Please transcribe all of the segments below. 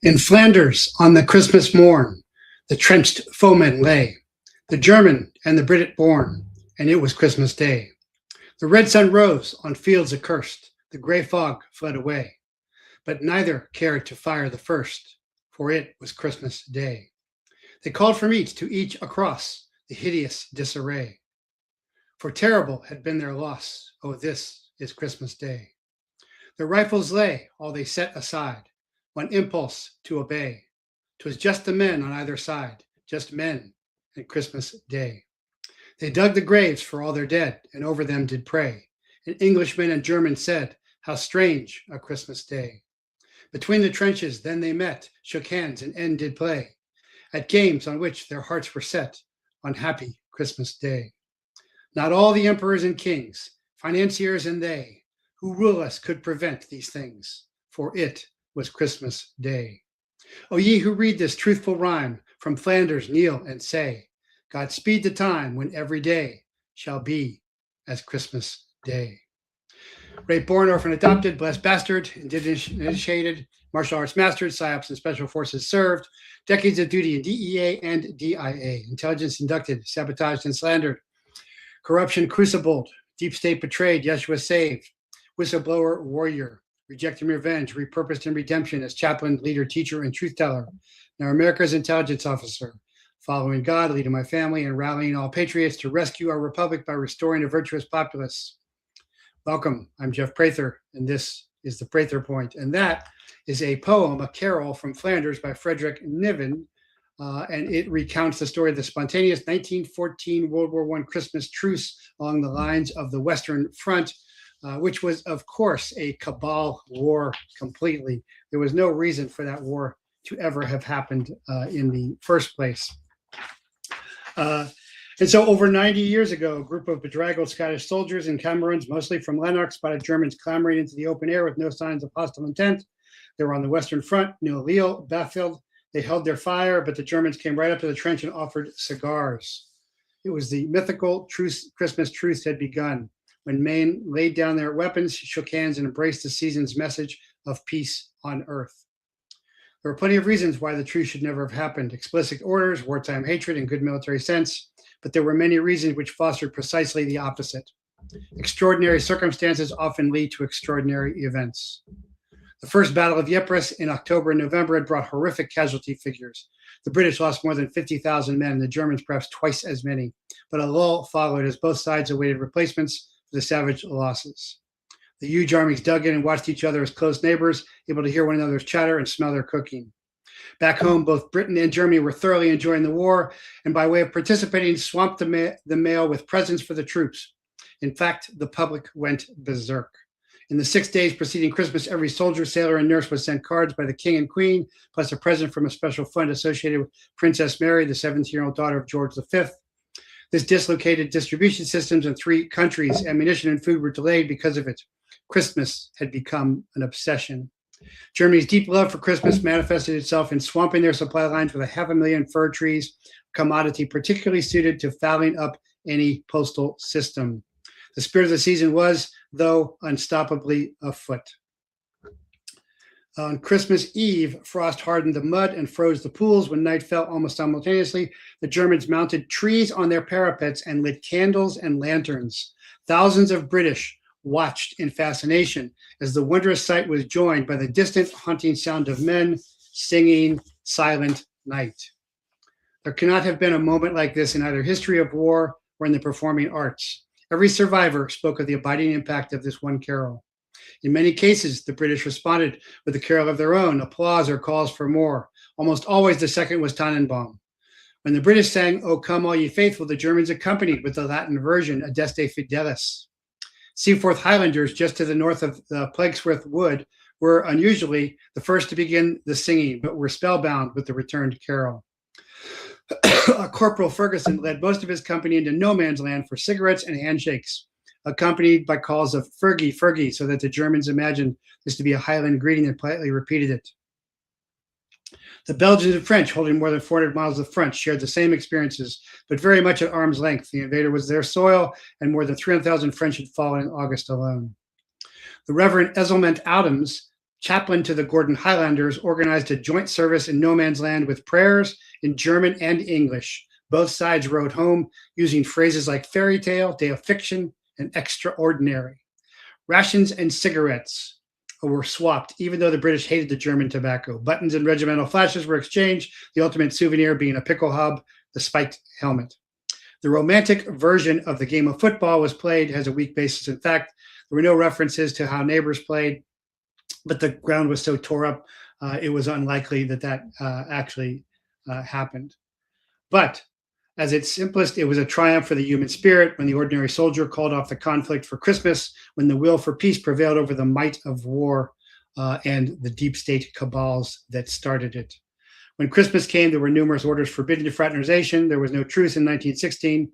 In Flanders, on the Christmas morn, the trenched foemen lay, the German and the Brit born, and it was Christmas Day. The red sun rose on fields accursed, the gray fog fled away, but neither cared to fire the first, for it was Christmas Day. They called from each to each across the hideous disarray, for terrible had been their loss. Oh, this is Christmas Day. Their rifles lay, all they set aside, one impulse to obey. 'Twas just the men on either side, just men and Christmas Day. They dug the graves for all their dead, and over them did pray. And Englishmen and Germans said, how strange a Christmas Day. Between the trenches then they met, shook hands, and end did play at games on which their hearts were set on happy Christmas Day. Not all the emperors and kings, financiers and they, who rule us could prevent these things, for it was Christmas Day. O ye who read this truthful rhyme, from Flanders kneel and say, God speed the time when every day shall be as Christmas Day. Rape born, orphan adopted, blessed bastard, indigenous initiated, martial arts mastered, Psyops and special forces served, decades of duty in DEA and DIA, intelligence inducted, sabotaged and slandered, corruption crucibled, deep state betrayed, Yeshua saved, whistleblower warrior, rejecting revenge, repurposed in redemption as chaplain, leader, teacher, and truth teller. Now America's intelligence officer, following God, leading my family, and rallying all patriots to rescue our republic by restoring a virtuous populace. Welcome, I'm Jeff Prather, and this is the Prather Point. And that is a poem, a carol from Flanders by Frederick Niven, and it recounts the story of the spontaneous 1914 World War I Christmas truce along the lines of the Western Front, which was, of course, a cabal war completely. There was no reason for that war to ever have happened in the first place. And so over 90 years ago, a group of bedraggled Scottish soldiers and Camerons, mostly from Lanark, spotted Germans clambering into the open air with no signs of hostile intent. They were on the Western Front, near Lille, battlefield. They held their fire, but the Germans came right up to the trench and offered cigars. It was the mythical Christmas truce had begun, when Maine laid down their weapons, shook hands, and embraced the season's message of peace on earth. There were plenty of reasons why the truce should never have happened: explicit orders, wartime hatred, and good military sense. But there were many reasons which fostered precisely the opposite. Extraordinary circumstances often lead to extraordinary events. The first Battle of Ypres in October and November had brought horrific casualty figures. The British lost more than 50,000 men, and the Germans perhaps twice as many. But a lull followed as both sides awaited replacements for the savage losses. The huge armies dug in and watched each other as close neighbors, able to hear one another's chatter and smell their cooking. Back home, both Britain and Germany were thoroughly enjoying the war, and by way of participating, swamped the mail with presents for the troops. In fact, the public went berserk. In the 6 days preceding Christmas, every soldier, sailor, and nurse was sent cards by the King and Queen, plus a present from a special fund associated with Princess Mary, the 17-year-old daughter of George V. This dislocated distribution systems in 3 countries. Ammunition and food were delayed because of it. Christmas had become an obsession. Germany's deep love for Christmas manifested itself in swamping their supply lines with 500,000 fir trees, commodity particularly suited to fouling up any postal system. The spirit of the season was, though, unstoppably afoot. On Christmas Eve, frost hardened the mud and froze the pools. When night fell almost simultaneously, the Germans mounted trees on their parapets and lit candles and lanterns. Thousands of British watched in fascination as the wondrous sight was joined by the distant haunting sound of men singing Silent Night. There cannot have been a moment like this in either history of war or in the performing arts. Every survivor spoke of the abiding impact of this one carol. In many cases, the British responded with a carol of their own, applause or calls for more. Almost always the second was Tannenbaum. When the British sang, O Come All Ye Faithful, the Germans accompanied with the Latin version, Adeste Fidelis. Seaforth Highlanders, just to the north of the Plaguesworth Wood, were unusually the first to begin the singing, but were spellbound with the returned carol. Corporal Ferguson led most of his company into no man's land for cigarettes and handshakes, accompanied by calls of Fergie, Fergie, so that the Germans imagined this to be a Highland greeting and politely repeated it. The Belgians and French, holding more than 400 miles of front, shared the same experiences, but very much at arm's length. The invader was their soil, and more than 300,000 French had fallen in August alone. The Reverend Ezelment Adams chaplain to the Gordon Highlanders, organized a joint service in no man's land with prayers in German and English. Both sides wrote home using phrases like fairy tale, day of fiction, and extraordinary. Rations and cigarettes were swapped, even though the British hated the German tobacco. Buttons and regimental flashes were exchanged, the ultimate souvenir being a pickle hub, the spiked helmet. The romantic version of the game of football was played, has a weak basis in fact. There were no references to how neighbors played, but the ground was so tore up, it was unlikely that that actually happened. But as its simplest, it was a triumph for the human spirit when the ordinary soldier called off the conflict for Christmas, when the will for peace prevailed over the might of war and the deep state cabals that started it. When Christmas came, there were numerous orders forbidding fraternization. There was no truce in 1916,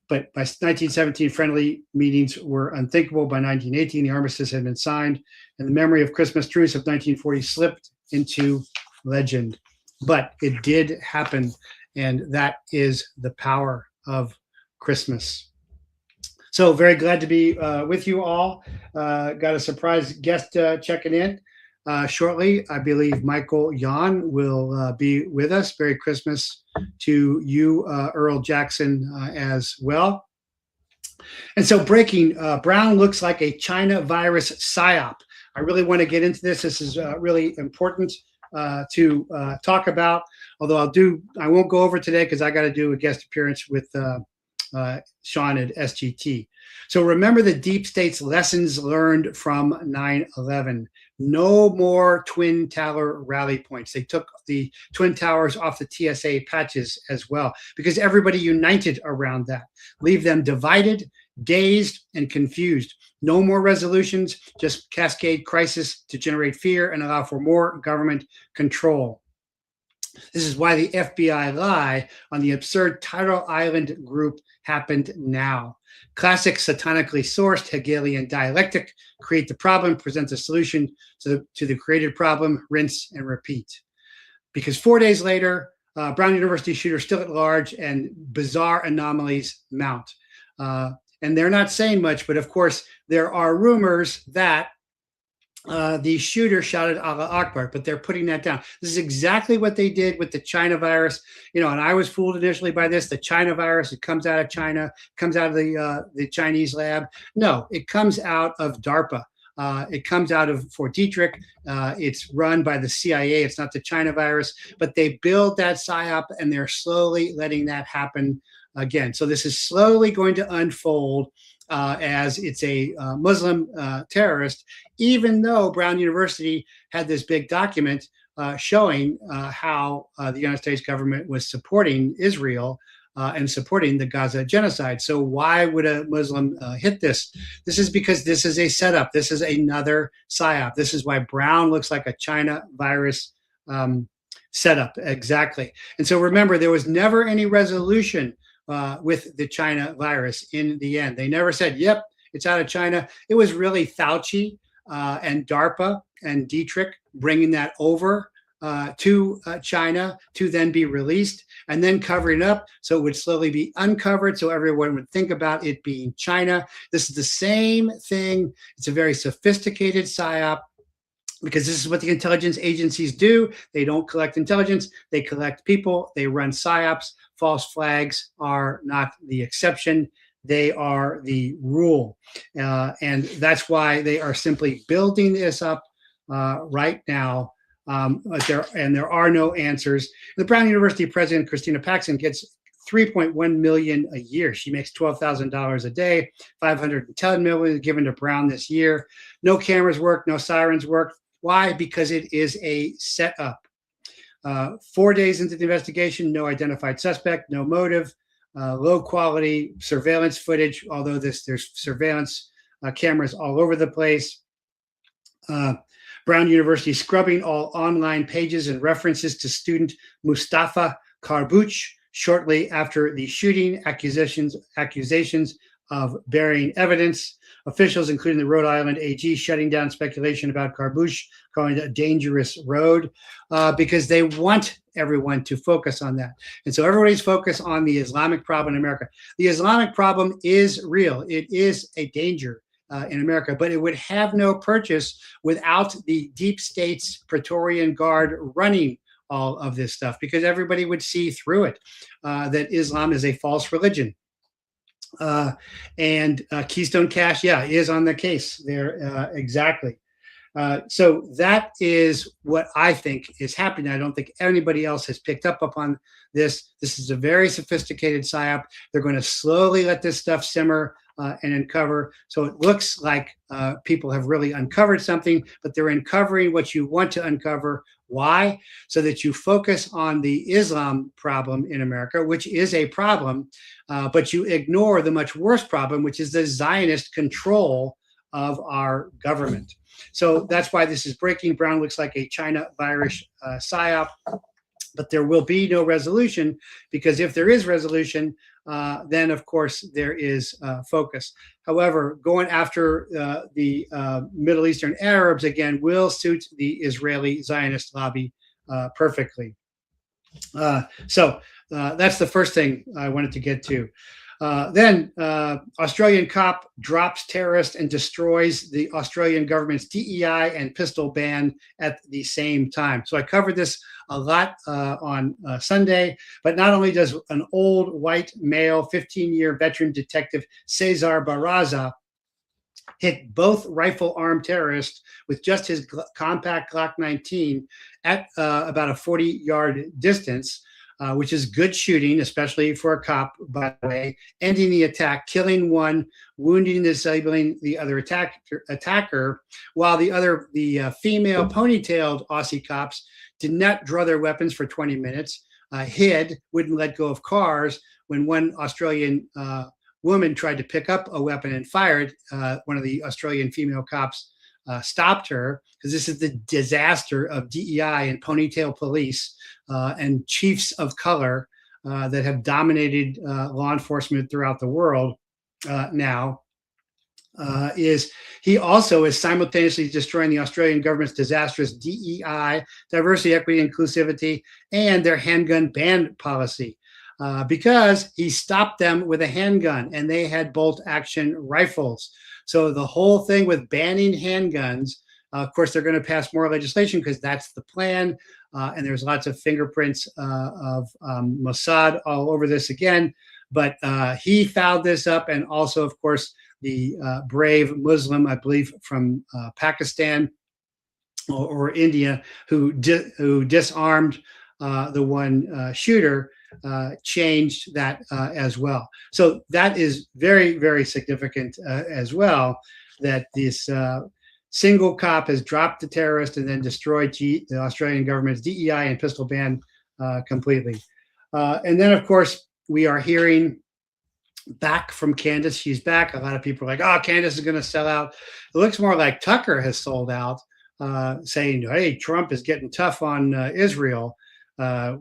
but by 1917, friendly meetings were unthinkable. By 1918, the armistice had been signed, and the memory of Christmas truce of 1940 slipped into legend. But it did happen, and that is the power of Christmas. So very glad to be with you all. Got a surprise guest checking in shortly. I believe Michael Yon will be with us. Merry Christmas to you, Earl Jackson, as well. And so breaking, Brown looks like a China virus psyop. I really want to get into this. This is really important to talk about, although I won't go over today because I got to do a guest appearance with Sean at SGT. So remember the deep state's lessons learned from 9/11. No more Twin Tower rally points. They took the Twin Towers off the TSA patches as well, because everybody united around that. Leave them divided, dazed, and confused. No more resolutions, just cascade crisis to generate fear and allow for more government control. This is why the FBI lie on the absurd Tyrrell Island group happened now. Classic satanically sourced Hegelian dialectic: create the problem, present the solution to the created problem, rinse and repeat. Because 4 days later, Brown University shooter still at large and bizarre anomalies mount. And they're not saying much, but of course, there are rumors that the shooter shouted Allah Akbar, but they're putting that down. This is exactly what they did with the China virus. You know, and I was fooled initially by this. The China virus, it comes out of China, comes out of the Chinese lab. No, it comes out of DARPA. It comes out of Fort Detrick. It's run by the CIA. It's not the China virus, but they build that psyop and they're slowly letting that happen again. So this is slowly going to unfold as it's a Muslim terrorist, even though Brown University had this big document showing how the United States government was supporting Israel and supporting the Gaza genocide. So why would a Muslim hit this? This is because this is a setup. This is another psyop. This is why Brown looks like a China virus setup. Exactly. And so remember, there was never any resolution with the China virus in the end. They never said, yep, it's out of China. It was really Fauci and DARPA and Detrick bringing that over to China to then be released and then covering up so it would slowly be uncovered so everyone would think about it being China. This is the same thing. It's a very sophisticated psyop, because this is what the intelligence agencies do. They don't collect intelligence, they collect people, they run psyops. False flags are not the exception, they are the rule. And that's why they are simply building this up right now. There are no answers. The Brown University president, Christina Paxson, gets $3.1 million a year. She makes $12,000 a day, $510 million given to Brown this year. No cameras work, no sirens work. Why? Because it is a setup. 4 days into the investigation, no identified suspect, no motive, low quality surveillance footage, although there's surveillance cameras all over the place. Brown University scrubbing all online pages and references to student Mustafa Karbouch shortly after the shooting, accusations of burying evidence. Officials, including the Rhode Island AG, shutting down speculation about Karbouch, calling it a dangerous road, because they want everyone to focus on that. And so everybody's focused on the Islamic problem in America. The Islamic problem is real. It is a danger. in America, but it would have no purchase without the deep state's Praetorian Guard running all of this stuff, because everybody would see through it that Islam is a false religion. And Keystone Cash, yeah, is on the case there, exactly. So that is what I think is happening. I don't think anybody else has picked up upon this. This is a very sophisticated psyop. They're going to slowly let this stuff simmer and uncover. So it looks like people have really uncovered something, but they're uncovering what you want to uncover. Why? So that you focus on the Islam problem in America, which is a problem, but you ignore the much worse problem, which is the Zionist control of our government. So that's why this is breaking. Brown looks like a China virus psyop, but there will be no resolution, because if there is resolution, then of course there is focus. However, going after the Middle Eastern Arabs again will suit the Israeli Zionist lobby perfectly. So that's the first thing I wanted to get to. Then Australian cop drops terrorist and destroys the Australian government's DEI and pistol ban at the same time. So I covered this a lot on Sunday, but not only does an old white male 15-year veteran detective Cesar Barraza hit both rifle-armed terrorists with just his compact Glock 19 at about a 40-yard distance, which is good shooting, especially for a cop, by the way, ending the attack, killing one, wounding and disabling the other attacker, while the female ponytailed Aussie cops did not draw their weapons for 20 minutes, hid, wouldn't let go of cars. When one Australian woman tried to pick up a weapon and fired, one of the Australian female cops stopped her, because this is the disaster of DEI and ponytail police and chiefs of color that have dominated law enforcement throughout the world now. Is he also is simultaneously destroying the Australian government's disastrous DEI, diversity, equity, inclusivity, and their handgun ban policy, because he stopped them with a handgun and they had bolt action rifles. So the whole thing with banning handguns, of course, they're going to pass more legislation because that's the plan. And there's lots of fingerprints of Mossad all over this again. But he fouled this up. And also, of course, the brave Muslim, I believe, from Pakistan or India, who disarmed the one shooter, changed that as well. So that is very, very significant as well, that this single cop has dropped the terrorist and then destroyed the Australian government's DEI and pistol ban completely. And then, of course, we are hearing back from Candace. She's back. A lot of people are like, oh, Candace is going to sell out. It looks more like Tucker has sold out, saying, hey, Trump is getting tough on Israel.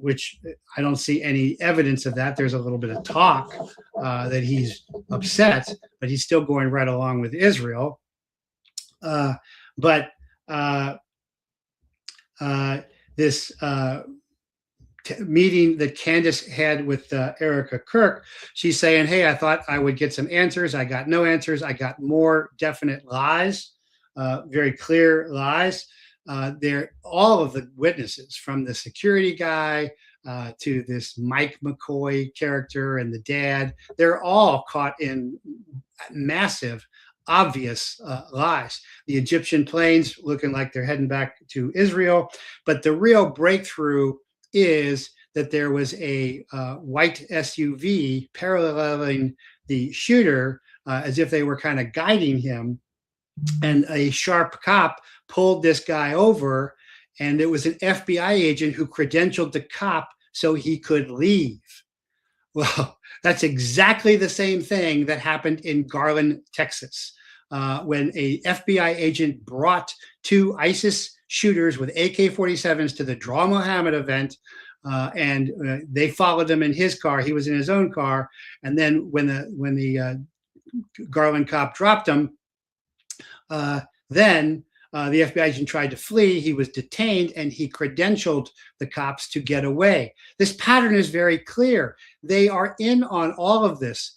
Which I don't see any evidence of that. There's a little bit of talk that he's upset, but he's still going right along with Israel. But this meeting that Candace had with Erica Kirk, she's saying, hey, I thought I would get some answers. I got no answers. I got more definite lies, very clear lies. They're all of the witnesses, from the security guy to this Mike McCoy character and the dad, they're all caught in massive, obvious lies. The Egyptian planes looking like they're heading back to Israel. But the real breakthrough is that there was a white SUV paralleling the shooter as if they were kind of guiding him. And a sharp cop pulled this guy over, and it was an FBI agent who credentialed the cop so he could leave. Well, that's exactly the same thing that happened in Garland, Texas, when a FBI agent brought two ISIS shooters with AK-47s to the Draw Mohammed event, and they followed him in his car. He was in his own car, and then when the Garland cop dropped him, then the FBI agent tried to flee. He was detained, and he credentialed the cops to get away. This pattern is very clear. They are in on all of this.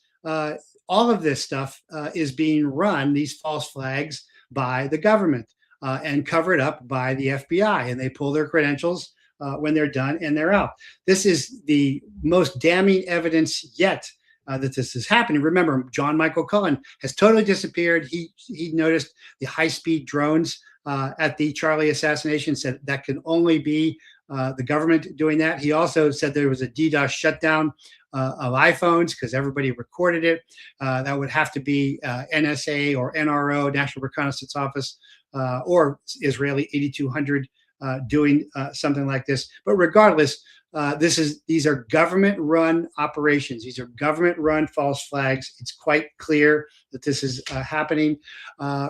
all of this stuff is being run, these false flags, by the government and covered up by the FBI, and they pull their credentials when they're done and they're out. This is the most damning evidence yet that this is happening. Remember, John Michael Cullen has totally disappeared. He noticed the high-speed drones at the Charlie assassination, said that can only be the government doing that. He also said there was a DDoS shutdown of iPhones because everybody recorded it. That would have to be NSA or NRO, National Reconnaissance Office, or Israeli 8200 doing something like this. But regardless, these are government-run operations. These are government-run false flags. It's quite clear that this is happening.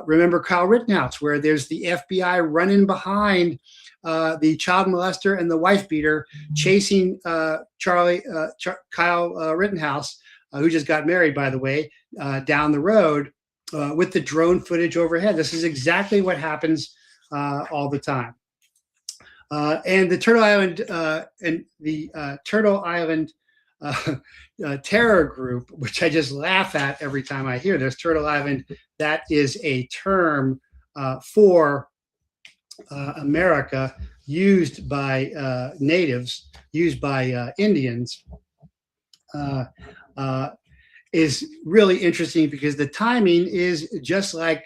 Remember Kyle Rittenhouse, where there's the FBI running behind the child molester and the wife beater, chasing Kyle Rittenhouse, who just got married, by the way, down the road with the drone footage overhead. This is exactly what happens all the time. And the Turtle Island terror group, which I just laugh at every time I hear this. Turtle Island, that is a term for America, used by natives, used by Indians, is really interesting because the timing is just like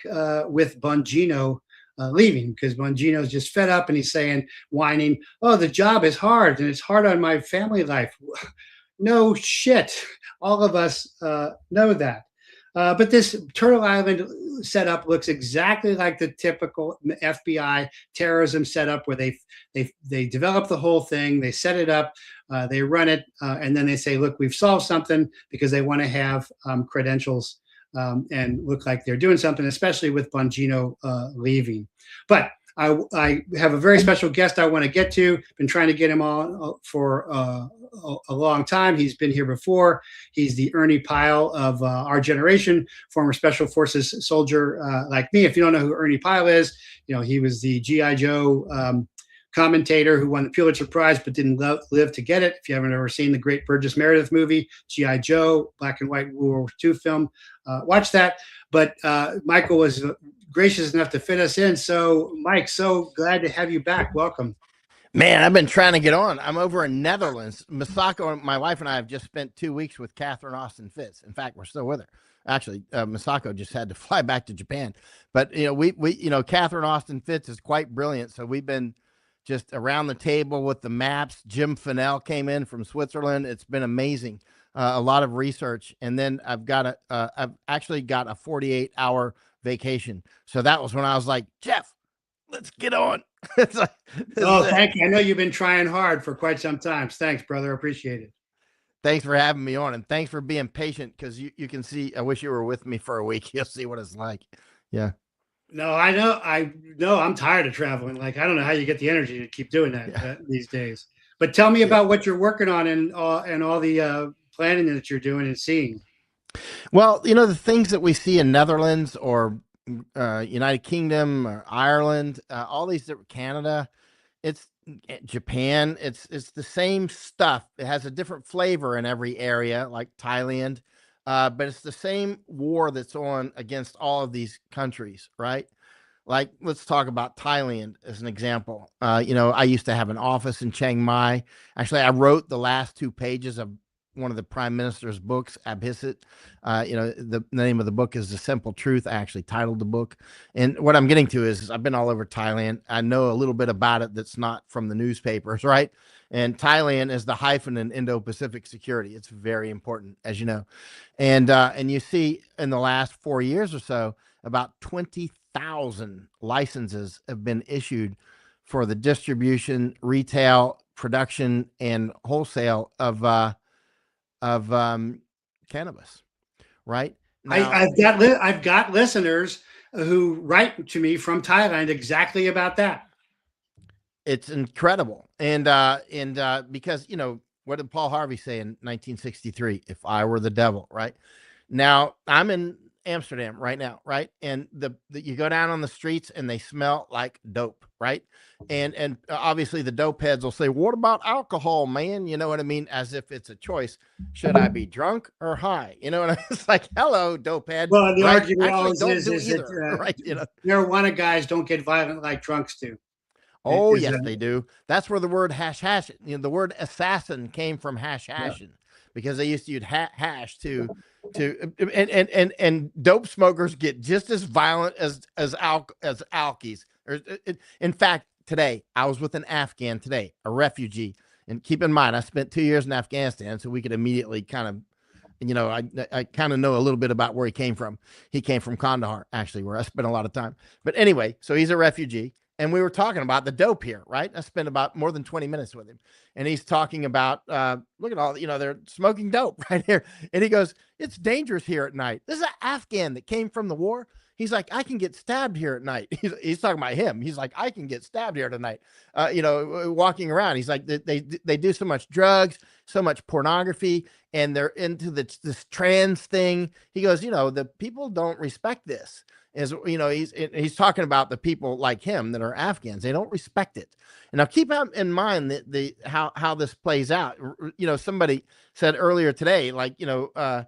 with Bongino leaving, because Bongino's just fed up and he's saying, whining, oh, the job is hard and it's hard on my family life. No shit. All of us know that. But this Turtle Island setup looks exactly like the typical FBI terrorism setup, where they develop the whole thing, they set it up, they run it, and then they say, look, we've solved something, because they want to have credentials and look like they're doing something, especially with Bongino leaving. But I have a very special guest I want to get to. Been trying to get him on for a long time. He's been here before. He's the Ernie Pyle of our generation, former Special Forces soldier like me. If you don't know who Ernie Pyle is, he was the G.I. Joe commentator who won the Pulitzer Prize but didn't live to get it. If you haven't ever seen the great Burgess Meredith movie, G.I. Joe, black and white World War II film, watch that. But Michael was gracious enough to fit us in. So, Mike, so glad to have you back. Welcome. Man, I've been trying to get on. I'm over in Netherlands. Misako, my wife and I have just spent 2 weeks with Catherine Austin Fitts. In fact, we're still with her. Actually, Misako just had to fly back to Japan. But, Catherine Austin Fitts is quite brilliant. So we've been just around the table with the maps. Jim Fennell came in from Switzerland. It's been amazing. A lot of research. And then I've actually got a 48-hour vacation. So that was when I was like, Jeff, let's get on. Thank you. I know you've been trying hard for quite some time. Thanks, brother. Appreciate it. Thanks for having me on, and thanks for being patient, because you can see, I wish you were with me for a week. You'll see what it's like. Yeah. No, I know I'm tired of traveling. Like, I don't know how you get the energy to keep doing that these days. But tell me about what you're working on and all the planning that you're doing and seeing. Well, the things that we see in Netherlands or United Kingdom or Ireland, all these different, Canada, it's Japan, it's the same stuff. It has a different flavor in every area, like Thailand, but it's the same war that's on against all of these countries, right? Like, let's talk about Thailand as an example. I used to have an office in Chiang Mai. Actually, I wrote the last 2 pages of one of the prime minister's books, Abhisit. The name of the book is The Simple Truth. I actually titled the book. And what I'm getting to is I've been all over Thailand. I know a little bit about it that's not from the newspapers, right? And Thailand is the hyphen in Indo-Pacific security. It's very important, as you know. And you see in the last 4 years or so, about 20,000 licenses have been issued for the distribution, retail, production, and wholesale of cannabis, right? Now, I've got listeners who write to me from Thailand exactly about that. It's incredible, and because what did Paul Harvey say in 1963? If I were the devil, right? Now I'm in Amsterdam right now, right? And you go down on the streets and they smell like dope, right? And obviously the dope heads will say, "What about alcohol, man?" You know what I mean? As if it's a choice. Should I be drunk or high? You know what I mean? It's like, hello, dope head. Well, and the right? argument Actually, always don't is do that either, right? You know. marijuana guys don't get violent like drunks do. Oh, yes, they do. That's where the word hash, the word assassin came from hashing, because they used to use hash to and dope smokers get just as violent as alkies. In fact, today I was with an Afghan today, a refugee, and keep in mind I spent 2 years in Afghanistan, so we could immediately kind of, I kind of know a little bit about where he came from. He came from Kandahar, actually, where I spent a lot of time. But anyway, so he's a refugee. And we were talking about the dope here, right? I spent about more than 20 minutes with him. And he's talking about, look at all, they're smoking dope right here. And he goes, "It's dangerous here at night." This is an Afghan that came from the war. He's like, "I can get stabbed here at night." He's talking about him. He's like, "I can get stabbed here tonight." Walking around. He's like, they do so much drugs, so much pornography, and they're into this trans thing. He goes, the people don't respect this. He's talking about the people like him that are Afghans. They don't respect it. And now keep in mind that how this plays out. Somebody said earlier today, like, the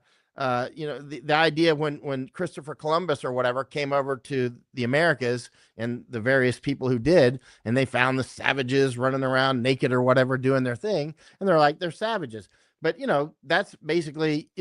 idea when Christopher Columbus or whatever came over to the Americas, and the various people who did, and they found the savages running around naked or whatever doing their thing, and they're like, they're savages. But that's basically,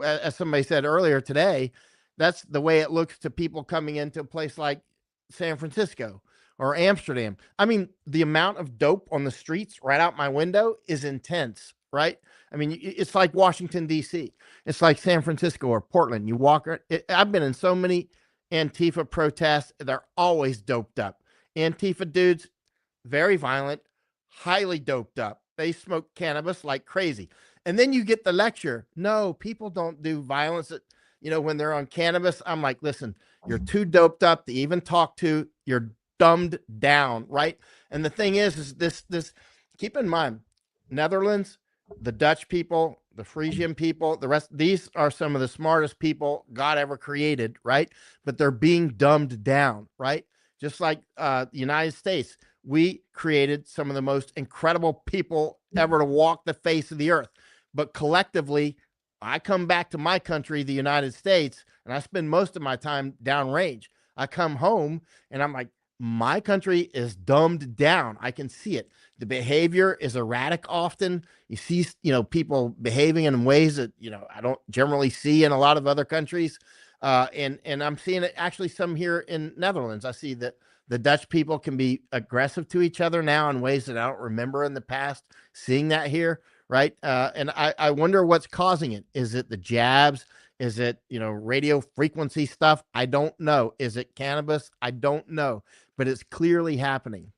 as somebody said earlier today, that's the way it looks to people coming into a place like San Francisco or Amsterdam. I mean, the amount of dope on the streets right out my window is intense, right? I mean, it's like Washington, D.C. It's like San Francisco or Portland. You walk, I've been in so many Antifa protests. They're always doped up. Antifa dudes, very violent, highly doped up. They smoke cannabis like crazy. And then you get the lecture. No, people don't do violence when they're on cannabis. I'm like, listen, you're too doped up to even talk to. You're dumbed down, right? And the thing is this, keep in mind, Netherlands, the Dutch people, the Frisian people, the rest, these are some of the smartest people God ever created, right? But they're being dumbed down, right? Just like the United States, we created some of the most incredible people ever to walk the face of the earth. But collectively, I come back to my country, the United States, and I spend most of my time downrange. I come home and I'm like, my country is dumbed down. I can see it. The behavior is erratic often. You see, people behaving in ways that, I don't generally see in a lot of other countries. And I'm seeing it actually some here in Netherlands. I see that the Dutch people can be aggressive to each other now in ways that I don't remember in the past seeing that here. Right. And I wonder what's causing it. Is it the jabs? Is it, radio frequency stuff? I don't know. Is it cannabis? I don't know, but it's clearly happening.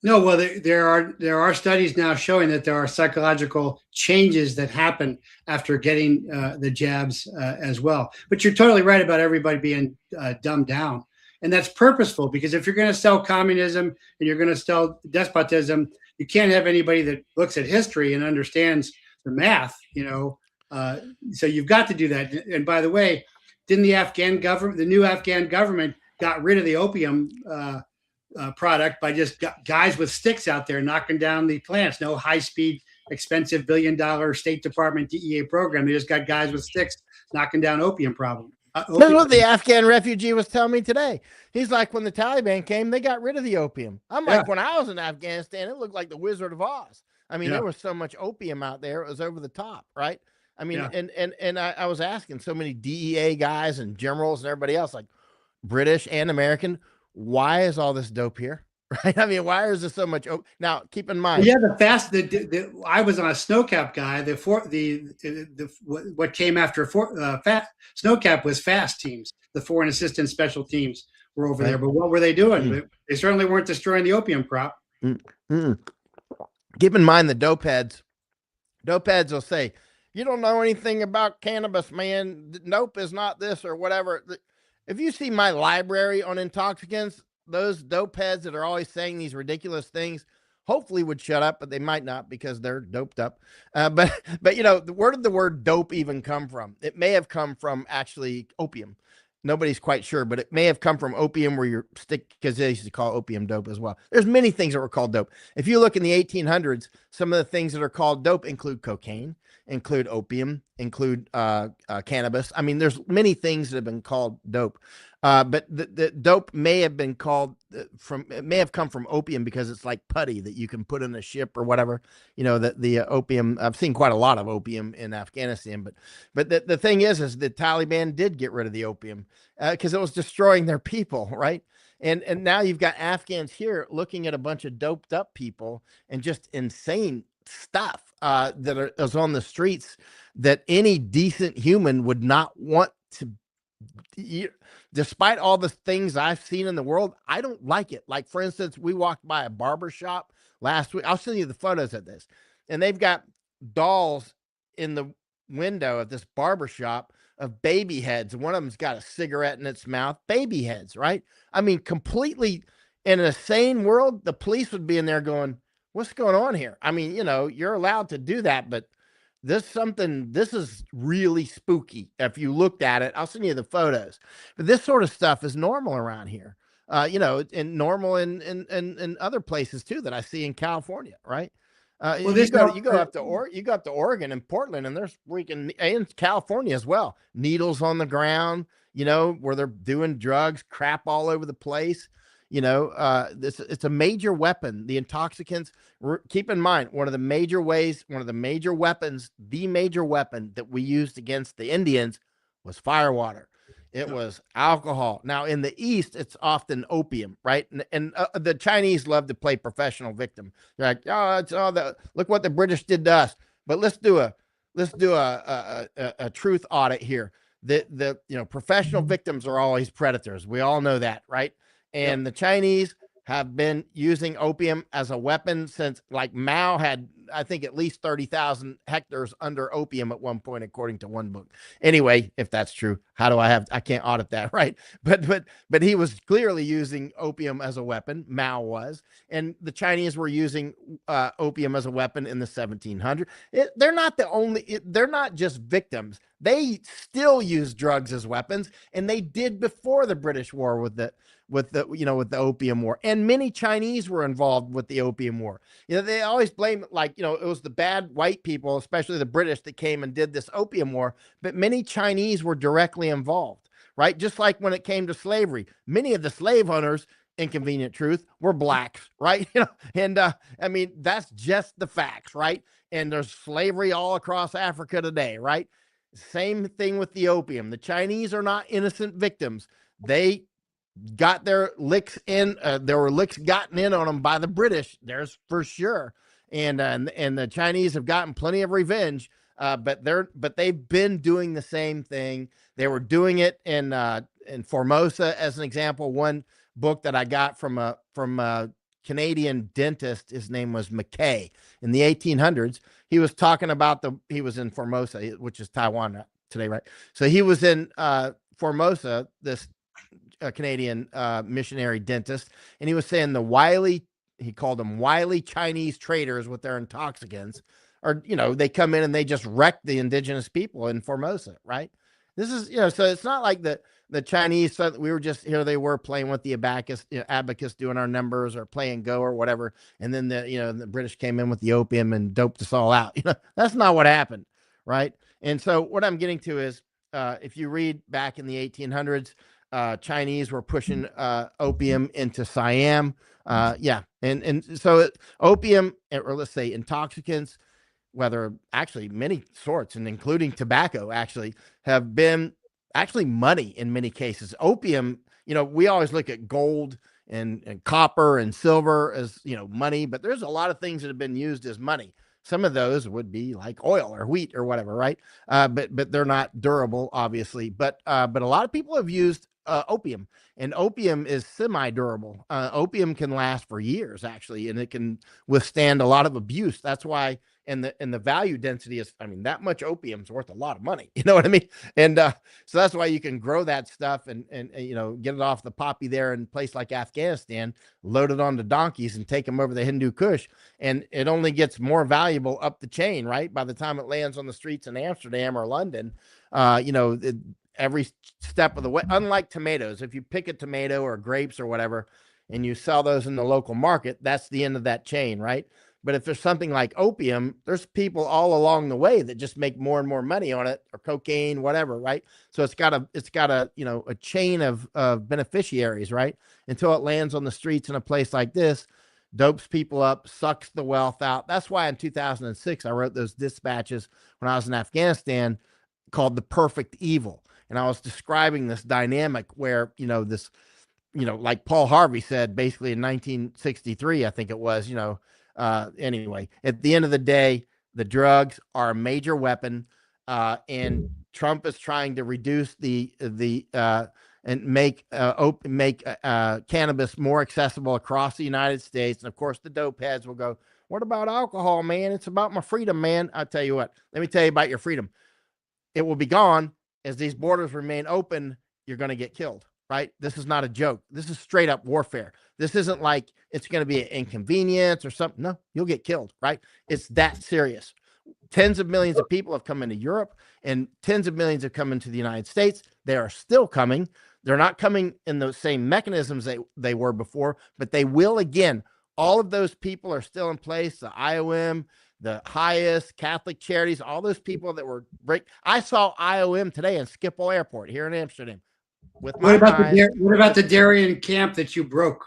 No, well, there are studies now showing that there are psychological changes that happen after getting the jabs as well. But you're totally right about everybody being dumbed down. And that's purposeful, because if you're going to sell communism and you're going to sell despotism, you can't have anybody that looks at history and understands the math, so you've got to do that. And by the way, didn't the new Afghan government got rid of the opium product by just guys with sticks out there knocking down the plants? No high-speed, expensive $1 billion State Department DEA program. They just got guys with sticks knocking down opium problem. That's what the Afghan refugee was telling me today. He's like, when the Taliban came, they got rid of the opium. I'm like, when I was in Afghanistan, it looked like the Wizard of Oz. I mean, there was so much opium out there. It was over the top, right? I mean, and I was asking so many DEA guys and generals and everybody else, like British and American, why is all this dope here? Right? I mean, why is there so much? Now, keep in mind. Yeah, I was on a snowcap guy. What came after snowcap was fast teams. The foreign assistance special teams were over there. But what were they doing? They certainly weren't destroying the opium crop. Keep in mind the dope heads. Dope heads will say, "You don't know anything about cannabis, man. Nope is not this or whatever." If you see my library on intoxicants, those dope heads that are always saying these ridiculous things, hopefully would shut up, but they might not because they're doped up. But where did the word dope even come from? It may have come from actually opium. Nobody's quite sure, but it may have come from opium, where you're because they used to call opium dope as well. There's many things that were called dope. If you look in the 1800s, some of the things that are called dope include cocaine, include opium, include cannabis. I mean, there's many things that have been called dope. But the dope may have been called it may have come from opium because it's like putty that you can put in a ship or whatever. The opium, I've seen quite a lot of opium in Afghanistan, but the thing is the Taliban did get rid of the opium because it was destroying their people, right? And now you've got Afghans here looking at a bunch of doped up people and just insane stuff that is on the streets that any decent human would not want to. Despite all the things I've seen in the world, I don't like it. Like, for instance, we walked by a barber shop last week. I'll send you the photos of this. And they've got dolls in the window of this barber shop of baby heads. One of them's got a cigarette in its mouth. Baby heads, right? I mean, completely in a sane world, the police would be in there going, what's going on here? I mean, you're allowed to do that, but this is really spooky. If you looked at it, I'll send you the photos. But this sort of stuff is normal around here, and normal in other places too that I see in California, right? Well, you go up to Oregon and Portland, and there's freaking in California as well. Needles on the ground, where they're doing drugs, crap all over the place. It's a major weapon. The intoxicants, keep in mind, one of the major weapons, the major weapon that we used against the Indians was firewater. It was alcohol. Now, in the East, it's often opium, right? And the Chinese love to play professional victim. They're like, oh, look what the British did to us. But let's do a truth audit here. The professional victims are always predators. We all know that, right? And the Chinese have been using opium as a weapon since, like, Mao had, I think, at least 30,000 hectares under opium at one point, according to one book. Anyway, if that's true, I can't audit that, right? But he was clearly using opium as a weapon. Mao was, and the Chinese were using opium as a weapon in the 1700s. They're not just victims. They still use drugs as weapons, and they did before the British War with the Opium War. And many Chinese were involved with the Opium War. They always blame it was the bad white people, especially the British, that came and did this Opium War, but many Chinese were directly involved, right? Just like when it came to slavery, many of the slave owners, inconvenient truth, were blacks, right? I mean, that's just the facts, right? And there's slavery all across Africa today, right? Same thing with the opium. The Chinese are not innocent victims. They got their licks in. There were licks gotten in on them by the British. There's for sure. And the Chinese have gotten plenty of revenge. But they've been doing the same thing. They were doing it in Formosa, as an example. One book that I got from a Canadian dentist, his name was McKay, in the 1800s. He was talking about he was in Formosa, which is Taiwan today, right? So he was in Formosa, this Canadian missionary dentist, and he was saying he called them wily Chinese traders with their intoxicants, or, they come in and they just wreck the indigenous people in Formosa, right? This is, so it's not like the Chinese, we were just, here they were playing with the abacus, doing our numbers or playing Go or whatever. And then the British came in with the opium and doped us all out. That's not what happened. Right. And so what I'm getting to is, if you read back in the 1800s, Chinese were pushing opium into Siam. And so opium, or let's say intoxicants, whether actually many sorts, and including tobacco, actually have been money in many cases. Opium, we always look at gold and copper and silver as, money, but there's a lot of things that have been used as money. Some of those would be like oil or wheat or whatever, right? But they're not durable, obviously. But a lot of people have used opium, and opium is semi-durable. Opium can last for years, actually, and it can withstand a lot of abuse. That's why, and the value density is, I mean, that much opium is worth a lot of money. You know what I mean? And so that's why you can grow that stuff and get it off the poppy there in a place like Afghanistan, load it onto donkeys and take them over the Hindu Kush, and it only gets more valuable up the chain, right? By the time it lands on the streets in Amsterdam or London, every step of the way. Unlike tomatoes, if you pick a tomato or grapes or whatever and you sell those in the local market, that's the end of that chain, right? But if there's something like opium, there's people all along the way that just make more and more money on it, or cocaine, whatever, right? So it's got a chain of beneficiaries, right? Until it lands on the streets in a place like this, dopes people up, sucks the wealth out. That's why in 2006 I wrote those dispatches when I was in Afghanistan called The Perfect Evil. And I was describing this dynamic where, like Paul Harvey said, basically in 1963, I think it was, anyway, at the end of the day, the drugs are a major weapon, and Trump is trying to reduce and make cannabis more accessible across the United States. And of course, the dope heads will go, "What about alcohol, man? It's about my freedom, man." I'll tell you what, let me tell you about your freedom. It will be gone as these borders remain open. You're going to get killed, right? This is not a joke. This is straight up warfare. This isn't like it's going to be an inconvenience or something. No, you'll get killed, right? It's that serious. Tens of millions of people have come into Europe, and tens of millions have come into the United States. They are still coming. They're not coming in the same mechanisms they were before, but they will again. All of those people are still in place. The IOM, the highest Catholic charities, all those people that were I saw IOM today in Schiphol Airport here in Amsterdam. With my eyes. What about the Darien camp that you broke?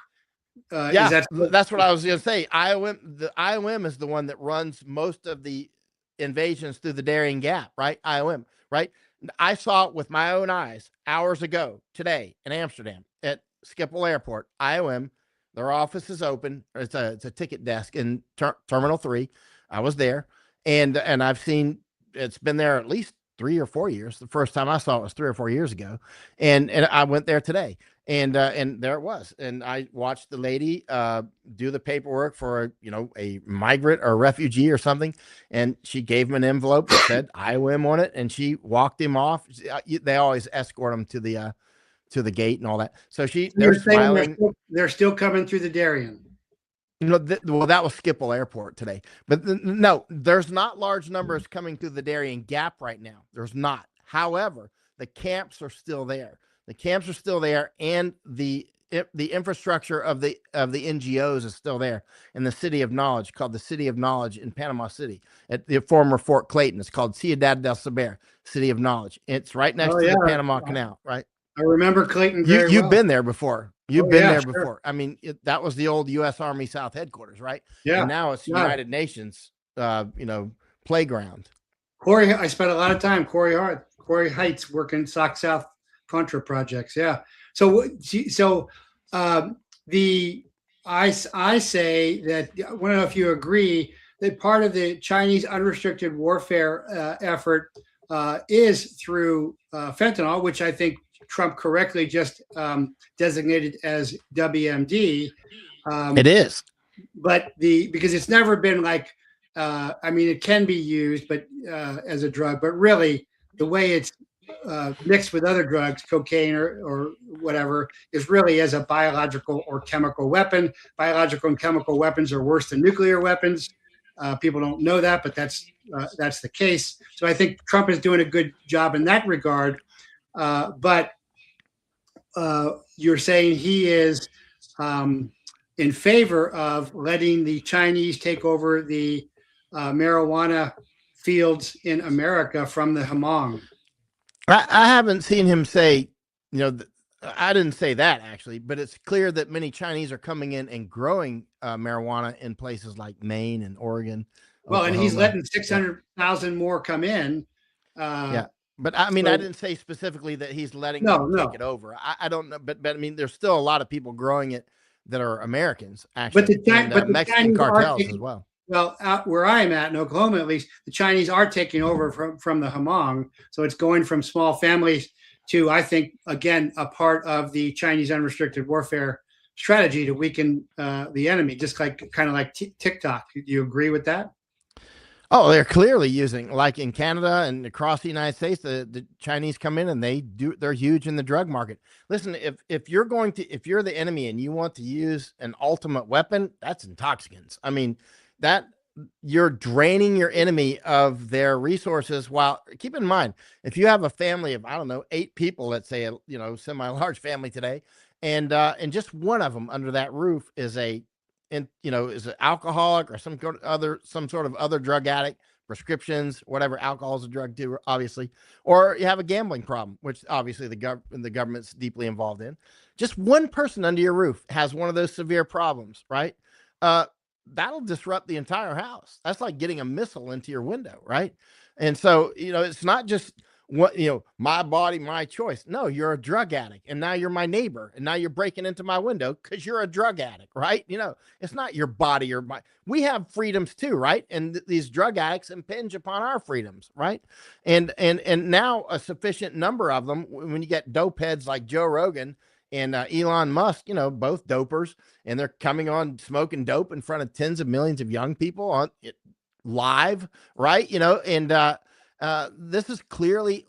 Yeah, that's what I was going to say. The IOM is the one that runs most of the invasions through the Darien Gap, right? IOM, right? I saw it with my own eyes hours ago today in Amsterdam at Schiphol Airport. IOM, their office is open. It's a ticket desk in Terminal 3. I was there, and I've seen it's been there at least 3 or 4 years. The first time I saw it was 3 or 4 years ago, and I went there today, and there it was, and I watched the lady do the paperwork for a migrant or a refugee or something, and she gave him an envelope that said IOM on it, and she walked him off. They always escort him to the gate and all that. So they're smiling. They're still coming through the Darien. Well, that was Schiphol Airport today, but no, there's not large numbers coming through the Darien Gap right now. There's not. However, the camps are still there. The camps are still there, and the infrastructure of the NGOs is still there. In the City of Knowledge, called the City of Knowledge in Panama City, at the former Fort Clayton, it's called Ciudad del Saber, City of Knowledge. It's right next to the Panama Canal, right? I remember Clayton very well. You've been there before. You've been there before. I mean, that was the old U.S. Army South headquarters, right? Yeah. And now it's United Nations, playground. Corey, I spent a lot of time Corey Heights working SOC South Contra projects. Yeah. So I say that I want to know if you agree that part of the Chinese unrestricted warfare effort is through fentanyl, which I think Trump correctly just designated as WMD. It is, but because it's never been like, it can be used, but as a drug, but really the way it's mixed with other drugs, cocaine or whatever, is really as a biological or chemical weapon. Biological and chemical weapons are worse than nuclear weapons. People don't know that, but that's the case. So I think Trump is doing a good job in that regard. But you're saying he is in favor of letting the Chinese take over the marijuana fields in America from the Hmong. I haven't seen him say, I didn't say that actually, but it's clear that many Chinese are coming in and growing marijuana in places like Maine and Oregon. Well, Oklahoma. And he's letting 600,000 more come in. But I mean, I didn't say specifically that he's letting them take it over. I don't know, but I mean, there's still a lot of people growing it that are Americans, actually, but the Mexican cartels as well. Well, out where I'm at in Oklahoma, at least, the Chinese are taking over from the Hmong. So it's going from small families to, I think, again, a part of the Chinese unrestricted warfare strategy to weaken the enemy, just like kind of like TikTok. Do you agree with that? Oh, they're clearly using, like in Canada and across the United States, the Chinese come in and they're huge in the drug market. Listen, if you're the enemy and you want to use an ultimate weapon, that's intoxicants. I mean, that you're draining your enemy of their resources. While, keep in mind, if you have a family of, I don't know, 8 people, let's say, semi-large family today, and just one of them under that roof is is an alcoholic or some sort of other drug addict, prescriptions, whatever. Alcohol is a drug too, obviously. Or you have a gambling problem, which obviously the government's deeply involved in. Just one person under your roof has one of those severe problems, right? That'll disrupt the entire house. That's like getting a missile into your window, right? And so, it's not just my body, my choice. No, you're a drug addict, and now you're my neighbor, and now you're breaking into my window because you're a drug addict, right? It's not your body or we have freedoms too, right? And these drug addicts impinge upon our freedoms, right? And now a sufficient number of them, when you get dope heads like Joe Rogan and Elon Musk, both dopers, and they're coming on smoking dope in front of tens of millions of young people on it live, right? This is clearly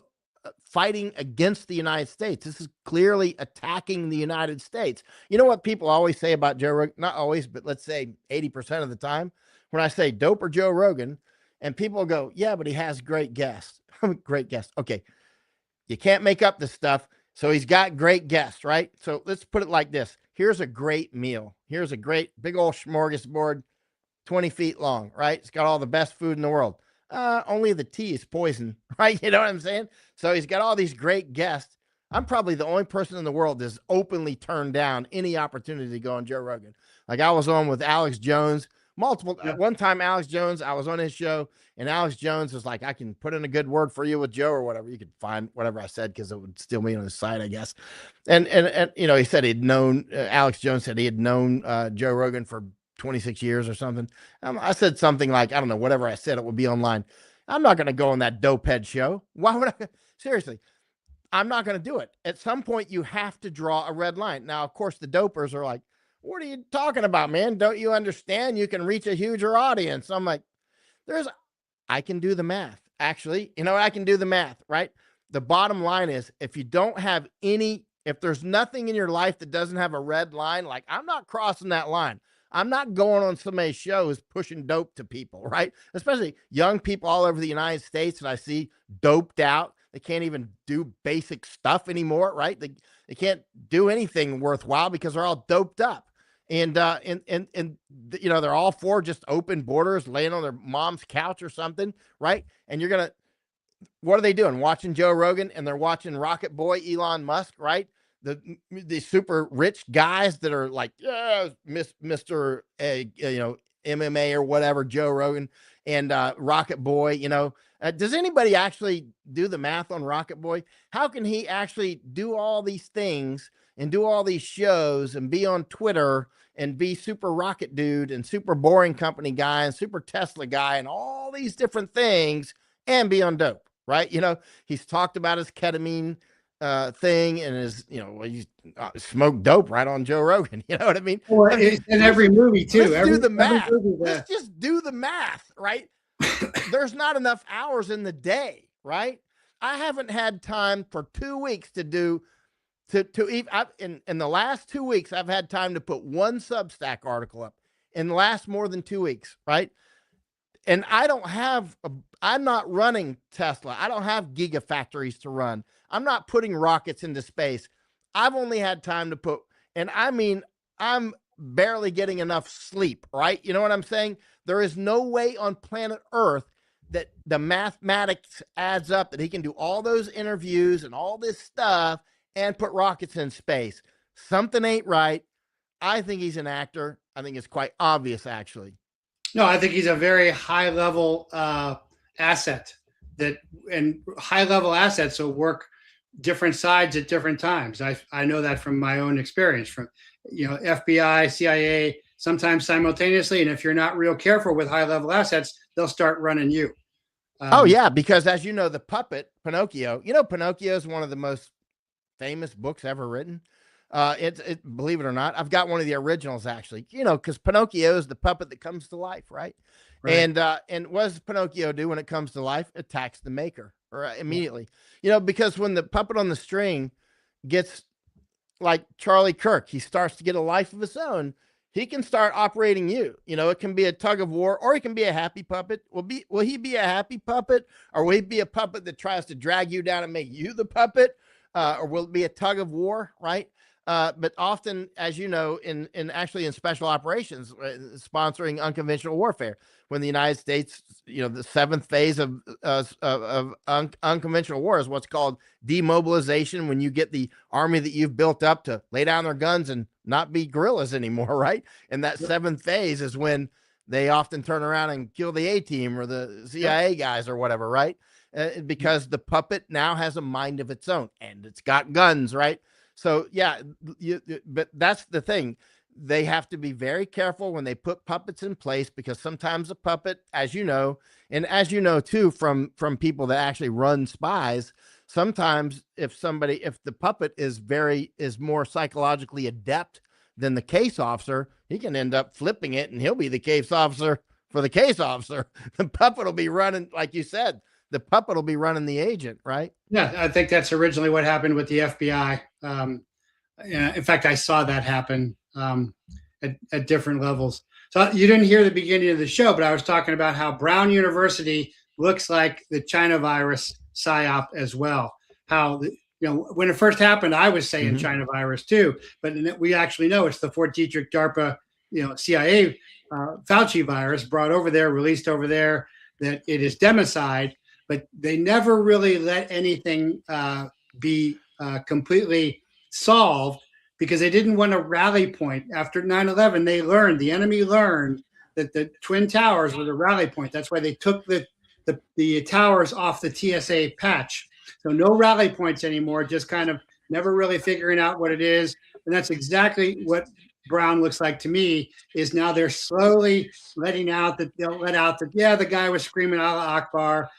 fighting against the United States. This is clearly attacking the United States. You know what people always say about Joe Rogan? Not always, but let's say 80% of the time, when I say dope or Joe Rogan, and people go, yeah, but he has great guests. Great guests. Okay. You can't make up this stuff. So he's got great guests, right? So let's put it like this. Here's a great meal. Here's a great big old smorgasbord, 20 feet long, right? It's got all the best food in the world. Only the tea is poison, right? You know what I'm saying? So he's got all these great guests. I'm probably the only person in the world that's openly turned down any opportunity to go on Joe Rogan. Like I was on with Alex Jones, one time Alex Jones, I was on his show, and Alex Jones was like, I can put in a good word for you with Joe or whatever. You could find whatever I said because it would still be on his site, I guess. And he said Alex Jones said he had known Joe Rogan for 26 years or something. I said something like, I don't know, whatever I said, it would be online. I'm not going to go on that dopehead show. Why would I? Seriously, I'm not going to do it. At some point, you have to draw a red line. Now, of course, the dopers are like, what are you talking about, man? Don't you understand? You can reach a huger audience. I'm like, I can do the math. Actually, I can do the math, right? The bottom line is, if there's nothing in your life that doesn't have a red line, like I'm not crossing that line. I'm not going on somebody's shows pushing dope to people, right? Especially young people all over the United States that I see doped out. They can't even do basic stuff anymore, right? They can't do anything worthwhile because they're all doped up. And they're all for just open borders, laying on their mom's couch or something, right? And what are they doing? Watching Joe Rogan, and they're watching Rocket Boy Elon Musk, right? The super rich guys that are like, yeah, Mr. MMA or whatever, Joe Rogan and Rocket Boy, does anybody actually do the math on Rocket Boy? How can he actually do all these things and do all these shows and be on Twitter and be super rocket dude and super boring company guy and super Tesla guy and all these different things and be on dope, right? He's talked about his ketamine thing and his, he smoked dope right on Joe Rogan. You know what I mean? Or in every movie too. Let's do the math. Let's just do the math, right? There's not enough hours in the day, right? I haven't had time for 2 weeks to even in the last 2 weeks, I've had time to put one Substack article up in the last more than 2 weeks, right? And I'm not running Tesla. I don't have gigafactories to run. I'm not putting rockets into space. I've only had time to I'm barely getting enough sleep, right? You know what I'm saying? There is no way on planet Earth that the mathematics adds up that he can do all those interviews and all this stuff and put rockets in space. Something ain't right. I think he's an actor. I think it's quite obvious, actually. No, I think he's a very high level asset and high level assets will work different sides at different times. I know that from my own experience from, FBI, CIA, sometimes simultaneously. And if you're not real careful with high level assets, they'll start running you. Oh yeah. Because as you know, the puppet Pinocchio, Pinocchio is one of the most famous books ever written. Believe it or not, I've got one of the originals actually. You know, because Pinocchio is the puppet that comes to life, right? Right. And what does Pinocchio do when it comes to life? Attacks the maker, or immediately. You know, because when the puppet on the string gets like Charlie Kirk, he starts to get a life of his own. He can start operating you. You know, it can be a tug of war, or he can be a happy puppet. Will he be a happy puppet, or will he be a puppet that tries to drag you down and make you the puppet, or will it be a tug of war, right? But often, as you know, in special operations, sponsoring unconventional warfare, when the United States, you know, the 7th phase of unconventional war is what's called demobilization, when you get the army that you've built up to lay down their guns and not be guerrillas anymore, right? And that 7th phase is when they often turn around and kill the A-team or the CIA guys or whatever, right? Because the puppet now has a mind of its own and it's got guns, right? So yeah, but that's the thing. They have to be very careful when they put puppets in place, because sometimes a puppet, as you know, and as you know too from people that actually run spies, sometimes if the puppet is more psychologically adept than the case officer, he can end up flipping it and he'll be the case officer for the case officer. The puppet will be running, like you said, the puppet will be running the agent, right? Yeah, I think that's originally what happened with the FBI. In fact, I saw that happen at different levels. So you didn't hear the beginning of the show, but I was talking about how Brown University looks like the China virus Psyop as well. How, you know, when it first happened, I was saying China virus too, but we actually know it's the Fort Detrick DARPA, you know, CIA Fauci virus brought over there, released over there, that it is democide. But they never really let anything be completely solved, because they didn't want a rally point. After 9/11, the enemy learned that the Twin Towers were the rally point. That's why they took the towers off the TSA patch. So no rally points anymore, just kind of never really figuring out what it is. And that's exactly what Brown looks like to me, is now they're slowly letting out that they'll let out that, yeah, the guy was screaming Allah Akbar.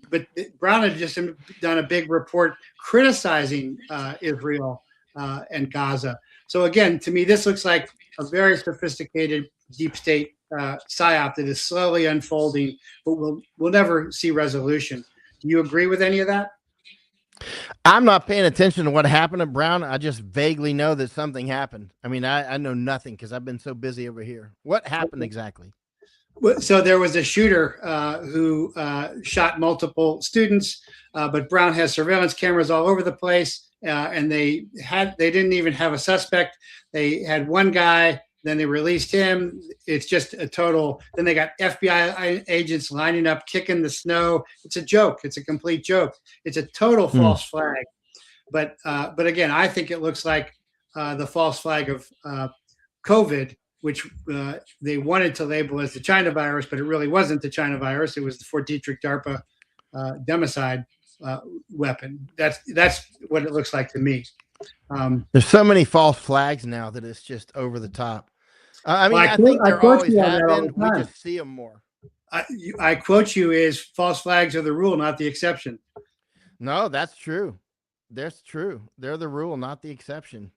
But Brown had just done a big report criticizing Israel and Gaza. So again, to me, this looks like a very sophisticated deep state psyop that is slowly unfolding, but we'll never see resolution. Do you agree with any of that? I'm not paying attention to what happened at Brown. I just vaguely know that something happened. I mean, I know nothing because I've been so busy over here. What happened exactly? So there was a shooter who shot multiple students, but Brown has surveillance cameras all over the place, and they didn't even have a suspect. They had one guy, then they released him. It's just a total. Then they got FBI agents lining up, kicking the snow. It's a joke. It's a complete joke. It's a total false flag. But again, I think it looks like the false flag of COVID, which they wanted to label as the China virus, but it really wasn't the China virus. It was the Fort Detrick DARPA democide weapon. That's what it looks like to me. There's so many false flags now that it's just over the top. I mean, I think there always have been. We just see them more. I quote you as false flags are the rule, not the exception. No, that's true. That's true. They're the rule, not the exception.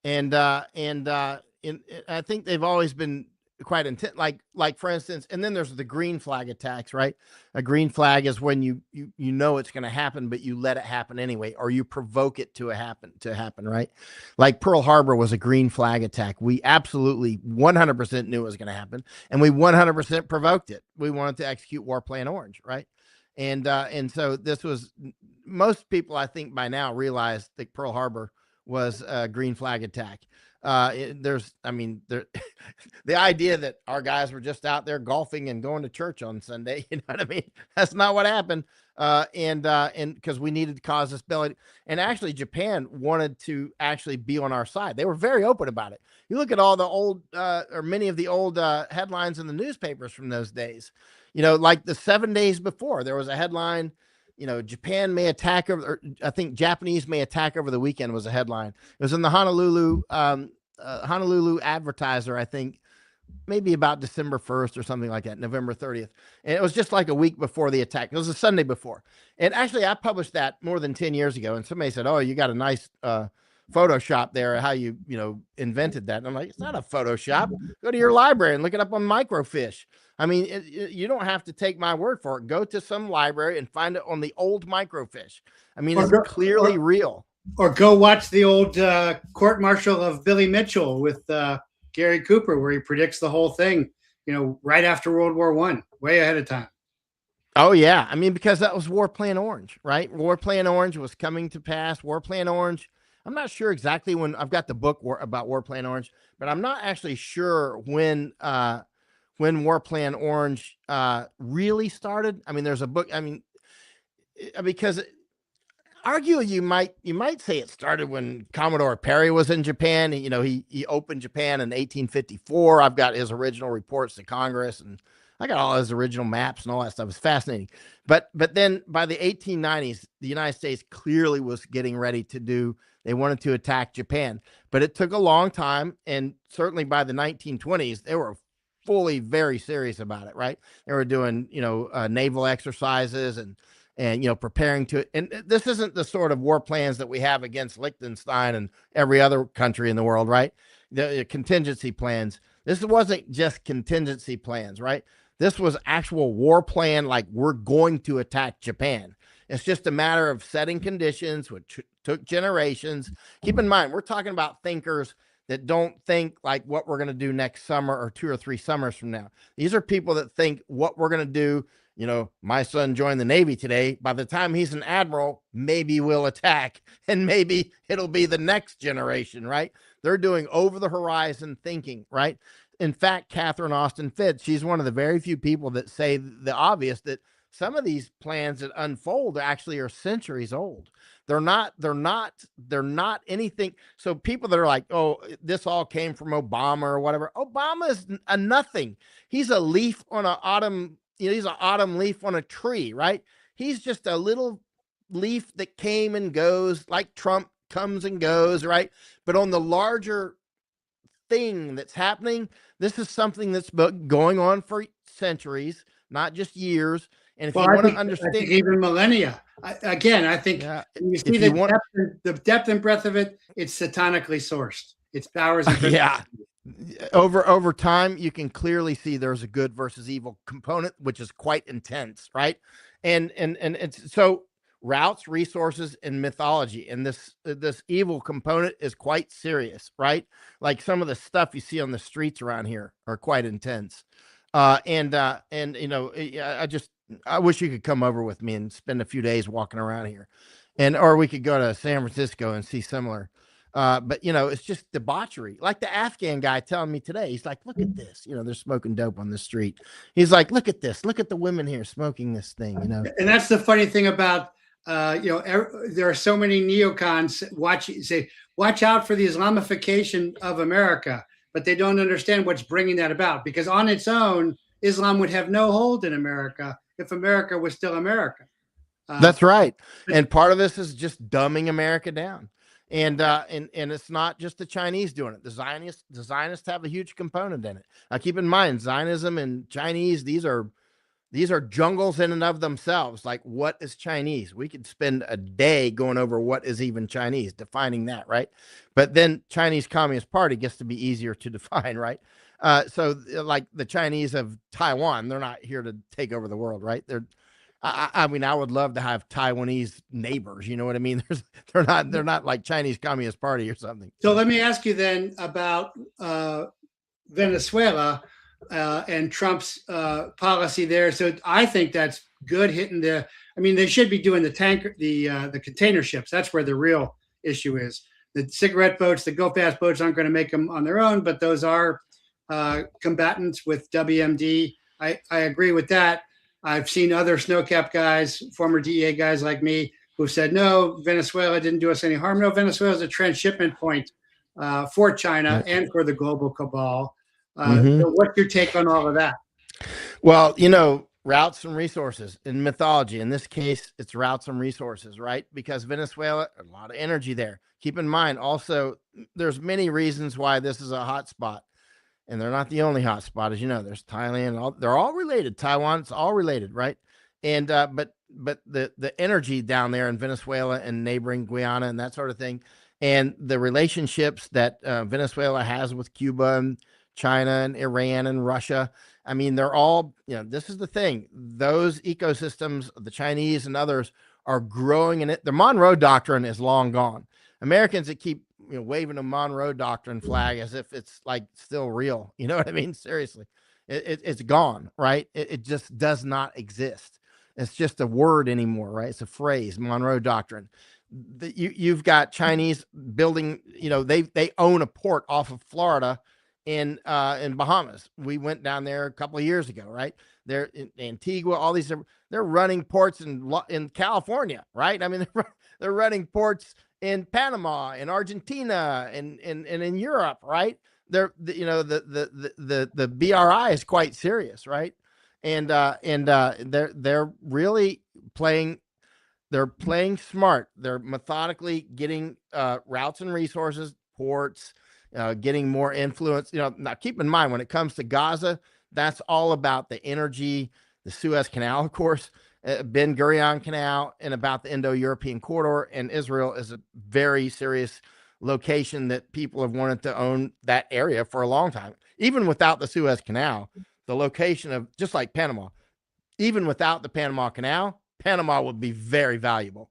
And I think they've always been quite intense. Like for instance, and then there's the green flag attacks, right? A green flag is when you know it's going to happen, but you let it happen anyway, or you provoke it to happen, right? Like Pearl Harbor was a green flag attack. We absolutely 100% knew it was going to happen, and we 100% provoked it. We wanted to execute War Plan Orange, right? And so this was, most people I think by now realize that Pearl Harbor was a green flag attack. The idea that our guys were just out there golfing and going to church on Sunday, you know what I mean? That's not what happened. And because we needed to cause this belly, and actually Japan wanted to actually be on our side. They were very open about it. You look at all the old, or many of the old headlines in the newspapers from those days, you know, like the 7 days before, there was a headline, you know, Japan may attack, or I think Japanese may attack over the weekend was a headline. It was in the Honolulu Advertiser, I think, maybe about December 1st or something like that, November 30th. And it was just like a week before the attack. It was a Sunday before. And actually, I published that more than 10 years ago. And somebody said, oh, you got a nice Photoshop there, how you invented that. And I'm like, it's not a Photoshop. Go to your library and look it up on microfiche. I mean, you don't have to take my word for it. Go to some library and find it on the old microfiche. I mean, it's clearly real. Or go watch the old court martial of Billy Mitchell with Gary Cooper, where he predicts the whole thing, right after World War I, way ahead of time. Oh, yeah. I mean, because that was War Plan Orange, right? War Plan Orange was coming to pass. War Plan Orange. I'm not sure exactly when. I've got the book about War Plan Orange, but I'm not actually sure when War Plan Orange really started. I mean, there's a book. I mean, because arguably you might say it started when Commodore Perry was in Japan. He opened Japan in 1854. I've got his original reports to Congress, and I got all his original maps and all that stuff. It's fascinating. But then by the 1890s, the United States clearly was getting ready they wanted to attack Japan, but it took a long time. And certainly by the 1920s, they were fully very serious about it, right? They were doing, naval exercises and preparing to, and this isn't the sort of war plans that we have against Liechtenstein and every other country in the world, right? The contingency plans. This wasn't just contingency plans, right? This was actual war plan, like we're going to attack Japan. It's just a matter of setting conditions, which took generations. Keep in mind, we're talking about thinkers that don't think like what we're going to do next summer or 2 or 3 summers from now. These are people that think what we're going to do. My son joined the Navy today. By the time he's an admiral, maybe we'll attack, and maybe it'll be the next generation, right? They're doing over the horizon thinking, right? In fact, Catherine Austin Fitts, she's one of the very few people that say the obvious, that some of these plans that unfold actually are centuries old. They're not anything. So people that are like, oh, this all came from Obama or whatever. Obama is a nothing. He's a leaf on an autumn, he's an autumn leaf on a tree, right? He's just a little leaf that came and goes, like Trump comes and goes, right? But on the larger thing that's happening, this is something that's been going on for centuries, not just years. And if you want to understand, I think even millennia, I think you see the depth and breadth of it, it's satanically sourced. It's powers. Yeah. Over time, you can clearly see there's a good versus evil component, which is quite intense, right? And it's so routes, resources, and mythology, and this evil component is quite serious, right? Like some of the stuff you see on the streets around here are quite intense. I wish you could come over with me and spend a few days walking around here, or we could go to San Francisco and see similar. But it's just debauchery. Like the Afghan guy telling me today, he's like, look at this, they're smoking dope on the street. He's like, look at this, look at the women here smoking this thing, And that's the funny thing about, there are so many neocons watch out for the Islamification of America, but they don't understand what's bringing that about, because on its own, Islam would have no hold in America if America was still America. That's right. And part of this is just dumbing America down. And it's not just the Chinese doing it. The Zionists have a huge component in it. Now, keep in mind, Zionism and Chinese, these are jungles in and of themselves. Like, what is Chinese? We could spend a day going over what is even Chinese, defining that, right? But then Chinese Communist Party gets to be easier to define, right? So like the Chinese of Taiwan, they're not here to take over the world, right? I mean, I would love to have Taiwanese neighbors. You know what I mean? They're not like Chinese Communist Party or something. So let me ask you then about Venezuela and Trump's policy there. So I think that's good, hitting they should be doing the container ships. That's where the real issue is. The cigarette boats, the go fast boats aren't going to make them on their own, but those are combatants with WMD. I agree with that. I've seen other snowcap guys, former DEA guys like me, who said, no, Venezuela didn't do us any harm. No, Venezuela is a transshipment point for China and for the global cabal. So what's your take on all of that? Well, routes and resources in mythology. In this case, it's routes and resources, right? Because Venezuela, a lot of energy there. Keep in mind, also, there's many reasons why this is a hot spot. and they're not the only hot spot. As you know, there's Thailand. They're all related. Taiwan, it's all related, right? And but the energy down there in Venezuela and neighboring Guyana and that sort of thing, and the relationships that Venezuela has with Cuba and China and Iran and Russia. I mean, they're all, this is the thing. Those ecosystems, the Chinese and others, are growing in it. The Monroe Doctrine is long gone. Americans that keep waving a Monroe Doctrine flag as if it's like still real. You know what I mean? Seriously, it's gone, right? It just does not exist. It's just a word anymore, right? It's a phrase, Monroe Doctrine. You've got Chinese building, they own a port off of Florida in Bahamas. We went down there a couple of years ago, right? They're in Antigua, all these, they're running ports in California, right? I mean, they're running ports in Panama, in Argentina, and in Europe, right? The BRI is quite serious, right? And they're really playing. They're playing smart. They're methodically getting routes and resources, ports, getting more influence. Now keep in mind when it comes to Gaza, that's all about the energy, the Suez Canal, of course, Ben Gurion Canal, and about the Indo-European corridor. And Israel is a very serious location that people have wanted to own that area for a long time. Even without the Suez Canal, the location of, just like Panama, even without the Panama Canal, Panama would be very valuable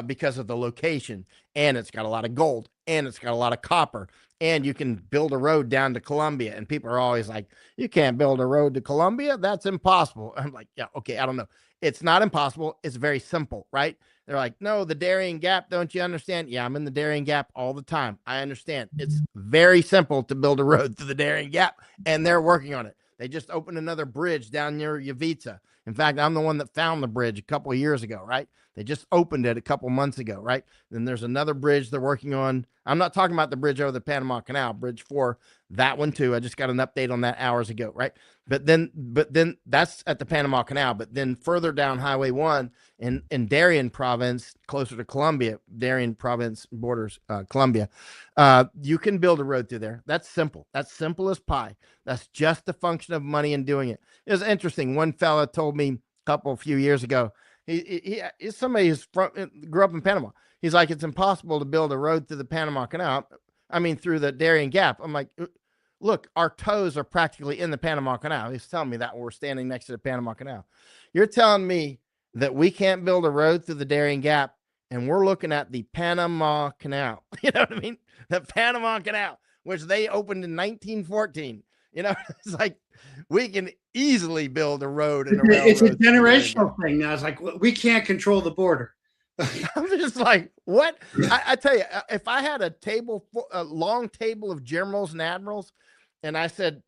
because of the location, and it's got a lot of gold, and it's got a lot of copper, and you can build a road down to Colombia. And people are always like, you can't build a road to Colombia? That's impossible. I'm like, yeah, okay, I don't know. It's not impossible. It's very simple, right? They're like, no, the Darien Gap, don't you understand? Yeah, I'm in the Darien Gap all the time. I understand. It's very simple to build a road through the Darien Gap, and they're working on it. They just opened another bridge down near Yavita. In fact, I'm the one that found the bridge a couple of years ago, right? They just opened it a couple months ago, right? Then there's another bridge they're working on. I'm not talking about the bridge over the Panama Canal, Bridge 4, that one too. I just got an update on that hours ago, right? But then that's at the Panama Canal. But then further down Highway 1 in Darien Province, closer to Colombia, Darien Province borders Colombia, you can build a road through there. That's simple. That's simple as pie. That's just the function of money and doing it. It was interesting. One fella told me a few years ago, he's somebody who's grew up in Panama. He's like, it's impossible to build a road through the Panama Canal. I mean, through the Darien Gap. I'm like, look, our toes are practically in the Panama Canal. He's telling me that when we're standing next to the Panama Canal. You're telling me that we can't build a road through the Darien Gap, and we're looking at the Panama Canal. You know what I mean? The Panama Canal, which they opened in 1914. It's like we can easily build a road and a railroad. It's a generational thing now. It's like, we can't control the border. I'm just like, what? I tell you, if I had a long table of generals and admirals, and I said,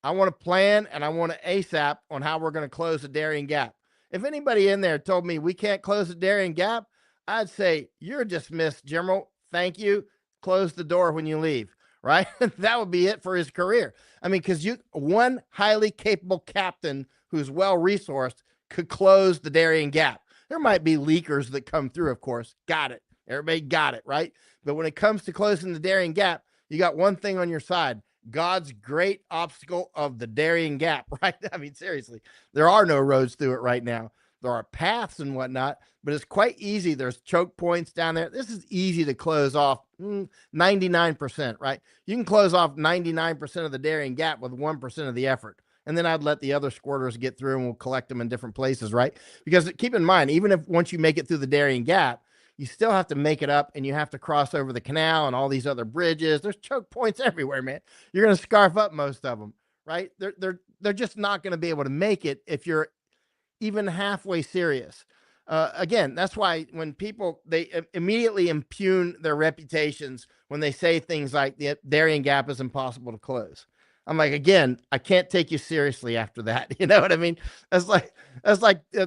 I want a plan and I want an ASAP on how we're going to close the Darien Gap. If anybody in there told me we can't close the Darien Gap, I'd say, you're dismissed, General. Thank you. Close the door when you leave. Right? That would be it for his career. I mean, because one highly capable captain who's well-resourced could close the Darien Gap. There might be leakers that come through, of course. Got it. Everybody got it, right? But when it comes to closing the Darien Gap, you got one thing on your side: God's great obstacle of the Darien Gap, right? I mean, seriously, there are no roads through it right now. There are paths and whatnot, but it's quite easy. There's choke points down there. This is easy to close off 99%, right? You can close off 99% of the Darien Gap with 1% of the effort. And then I'd let the other squirters get through and we'll collect them in different places, right? Because keep in mind, even if once you make it through the Darien Gap, you still have to make it up and you have to cross over the canal and all these other bridges. There's choke points everywhere, man. You're going to scarf up most of them, right? They're just not going to be able to make it if you're even halfway serious. Again, that's why when people, they immediately impugn their reputations when they say things like the Darien Gap is impossible to close. I'm like, again, I can't take you seriously after that. You know what I mean? That's like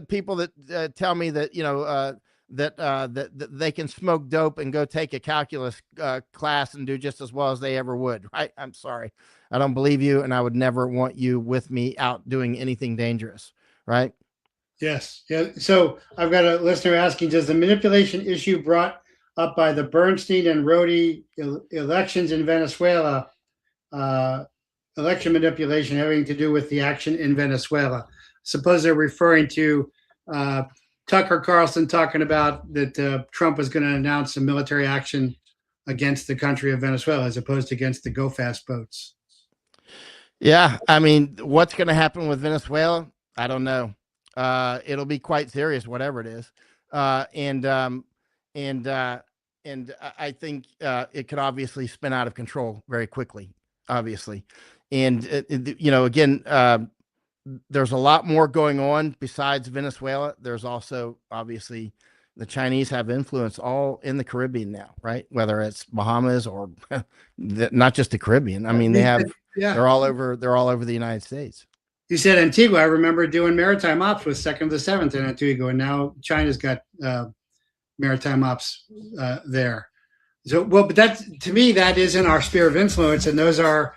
people that tell me that, that they can smoke dope and go take a calculus class and do just as well as they ever would. Right? I'm sorry. I don't believe you. And I would never want you with me out doing anything dangerous. Right? Yes. Yeah. So I've got a listener asking, does the manipulation issue brought up by the Bernstein and Rhodey elections in Venezuela election manipulation having to do with the action in Venezuela. Suppose they're referring to Tucker Carlson talking about that Trump was going to announce a military action against the country of Venezuela as opposed to against the Go Fast boats. Yeah, I mean, what's going to happen with Venezuela? I don't know. It'll be quite serious, whatever it is, and I think it could obviously spin out of control very quickly, obviously, and again, there's a lot more going on besides Venezuela. There's also obviously the Chinese have influence all in the Caribbean now, right? Whether it's Bahamas or not just the Caribbean. I mean, they have. Yeah. They're all over the United States. You said Antigua. I remember doing maritime ops with 2nd to 7th in Antigua, and now China's got maritime ops there. So, well, but that to me, that is in our sphere of influence, and those are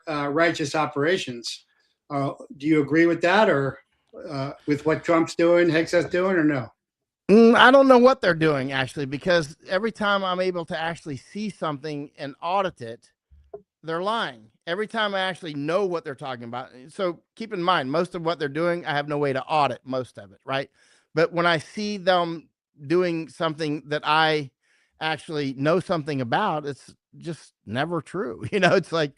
righteous operations. Do you agree with that, or with what Trump's doing, Hexas doing, or no? I don't know what they're doing actually, because every time I'm able to actually see something and audit it, they're lying. Every time I actually know what they're talking about. So keep in mind, most of what they're doing, I have no way to audit most of it, right? But when I see them doing something that I actually know something about, it's just never true. It's like,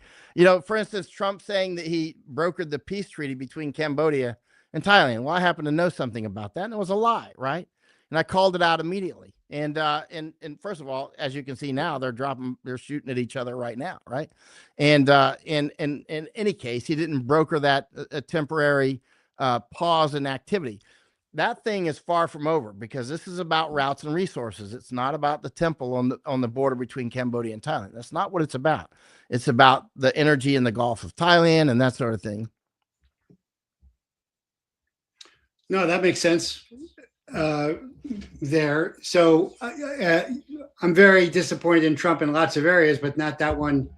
for instance, Trump saying that he brokered the peace treaty between Cambodia and Thailand. Well, I happen to know something about that, and it was a lie, right? And I called it out immediately. And first of all, as you can see now, they're shooting at each other right now, right? And in any case, he didn't broker that a temporary pause in activity. That thing is far from over, because this is about routes and resources. It's not about the temple on the border between Cambodia and Thailand. That's not what it's about. It's about the energy in the Gulf of Thailand and that sort of thing. No, that makes sense. There. So I'm very disappointed in Trump in lots of areas, but not that one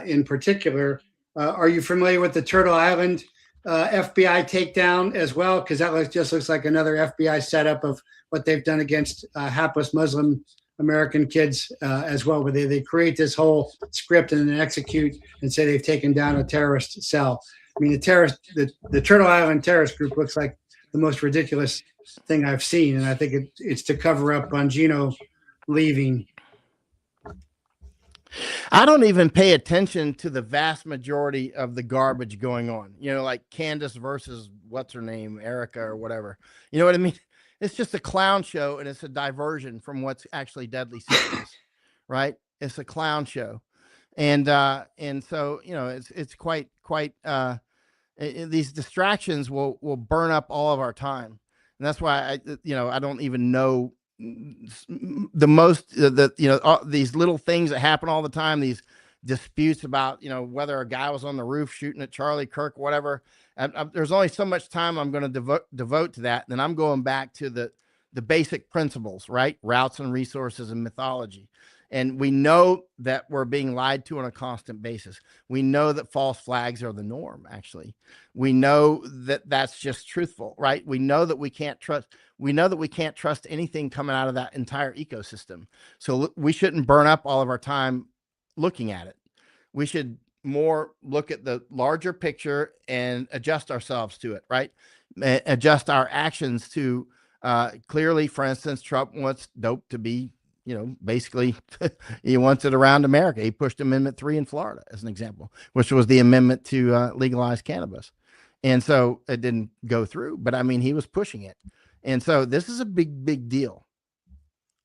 in particular. Are you familiar with the Turtle Island FBI takedown as well? Because that just looks like another FBI setup of what they've done against hapless Muslim American kids as well, where they create this whole script and then execute and say they've taken down a terrorist cell. I mean, the Turtle Island terrorist group looks like the most ridiculous thing I've seen, and I think it's to cover up Bongino leaving. I don't even pay attention to the vast majority of the garbage going on. Like Candace versus what's her name, Erica or whatever. You know what I mean? It's just a clown show, and it's a diversion from what's actually deadly serious, right? It's a clown show, and so it's quite these distractions will burn up all of our time. And that's why I don't even know these little things that happen all the time, these disputes about, whether a guy was on the roof shooting at Charlie Kirk, whatever. There's only so much time I'm going to devote to that. Then I'm going back to the basic principles, right? Routes and resources and mythology. And we know that we're being lied to on a constant basis. We know that false flags are the norm, actually. We know that that's just truthful, right? We know that we can't trust anything coming out of that entire ecosystem. So we shouldn't burn up all of our time looking at it. We should more look at the larger picture and adjust ourselves to it, right? Adjust our actions to clearly, for instance, Trump wants dope to be, basically he wants it around America. He pushed Amendment 3 in Florida as an example, which was the amendment to legalize cannabis. And so it didn't go through, but I mean, he was pushing it. And so this is a big deal.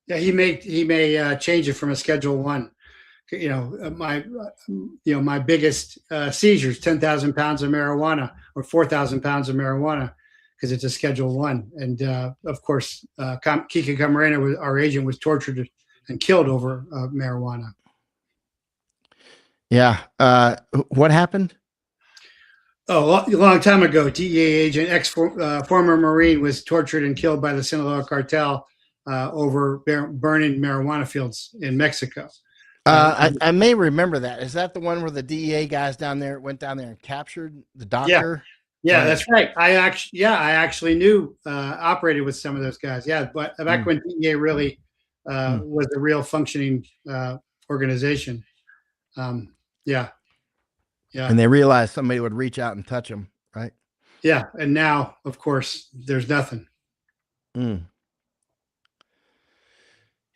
Yeah, he may change it from a Schedule 1. My biggest seizures, 10,000 pounds of marijuana or 4,000 pounds of marijuana, because it's a Schedule 1. And of course, Kika Camarena, our agent, was tortured and killed over marijuana. Yeah. What happened? Oh, a long time ago, DEA agent, former Marine, was tortured and killed by the Sinaloa cartel over burning marijuana fields in Mexico. I may remember that. Is that the one where the DEA guys went down there and captured the doctor? Yeah, right. That's right. I actually knew, operated with some of those guys. Yeah, but back when DEA really was a real functioning organization. Yeah. Yeah. And they realized somebody would reach out and touch them, right? Yeah. And now, of course, there's nothing. Mm.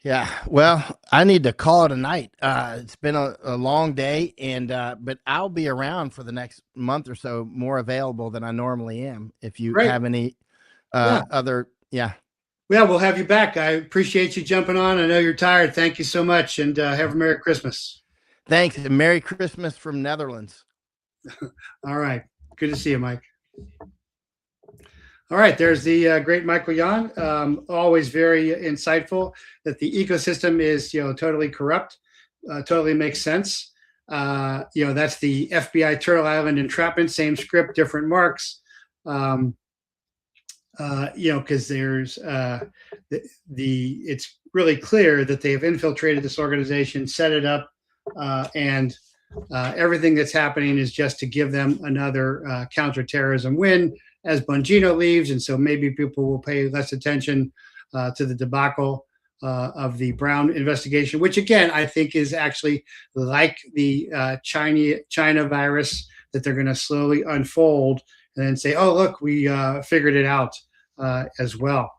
Yeah. Well, I need to call it a night. It's been a long day, and but I'll be around for the next month or so, more available than I normally am. If you Great. have any Yeah. other, yeah. Yeah, we'll have you back. I appreciate you jumping on. I know you're tired. Thank you so much, and have a Merry Christmas. Thanks, and Merry Christmas from Netherlands. All right. Good to see you, Mike. All right, there's the great Michael Yon. Always very insightful. That the ecosystem is, totally corrupt. Totally makes sense. That's the FBI Turtle Island entrapment. Same script, different marks. Because there's it's really clear that they have infiltrated this organization, set it up, and everything that's happening is just to give them another counterterrorism win as Bongino leaves. And so maybe people will pay less attention to the debacle of the Brown investigation, which again, I think is actually like the China virus, that they're going to slowly unfold and then say, oh, look, we figured it out as well.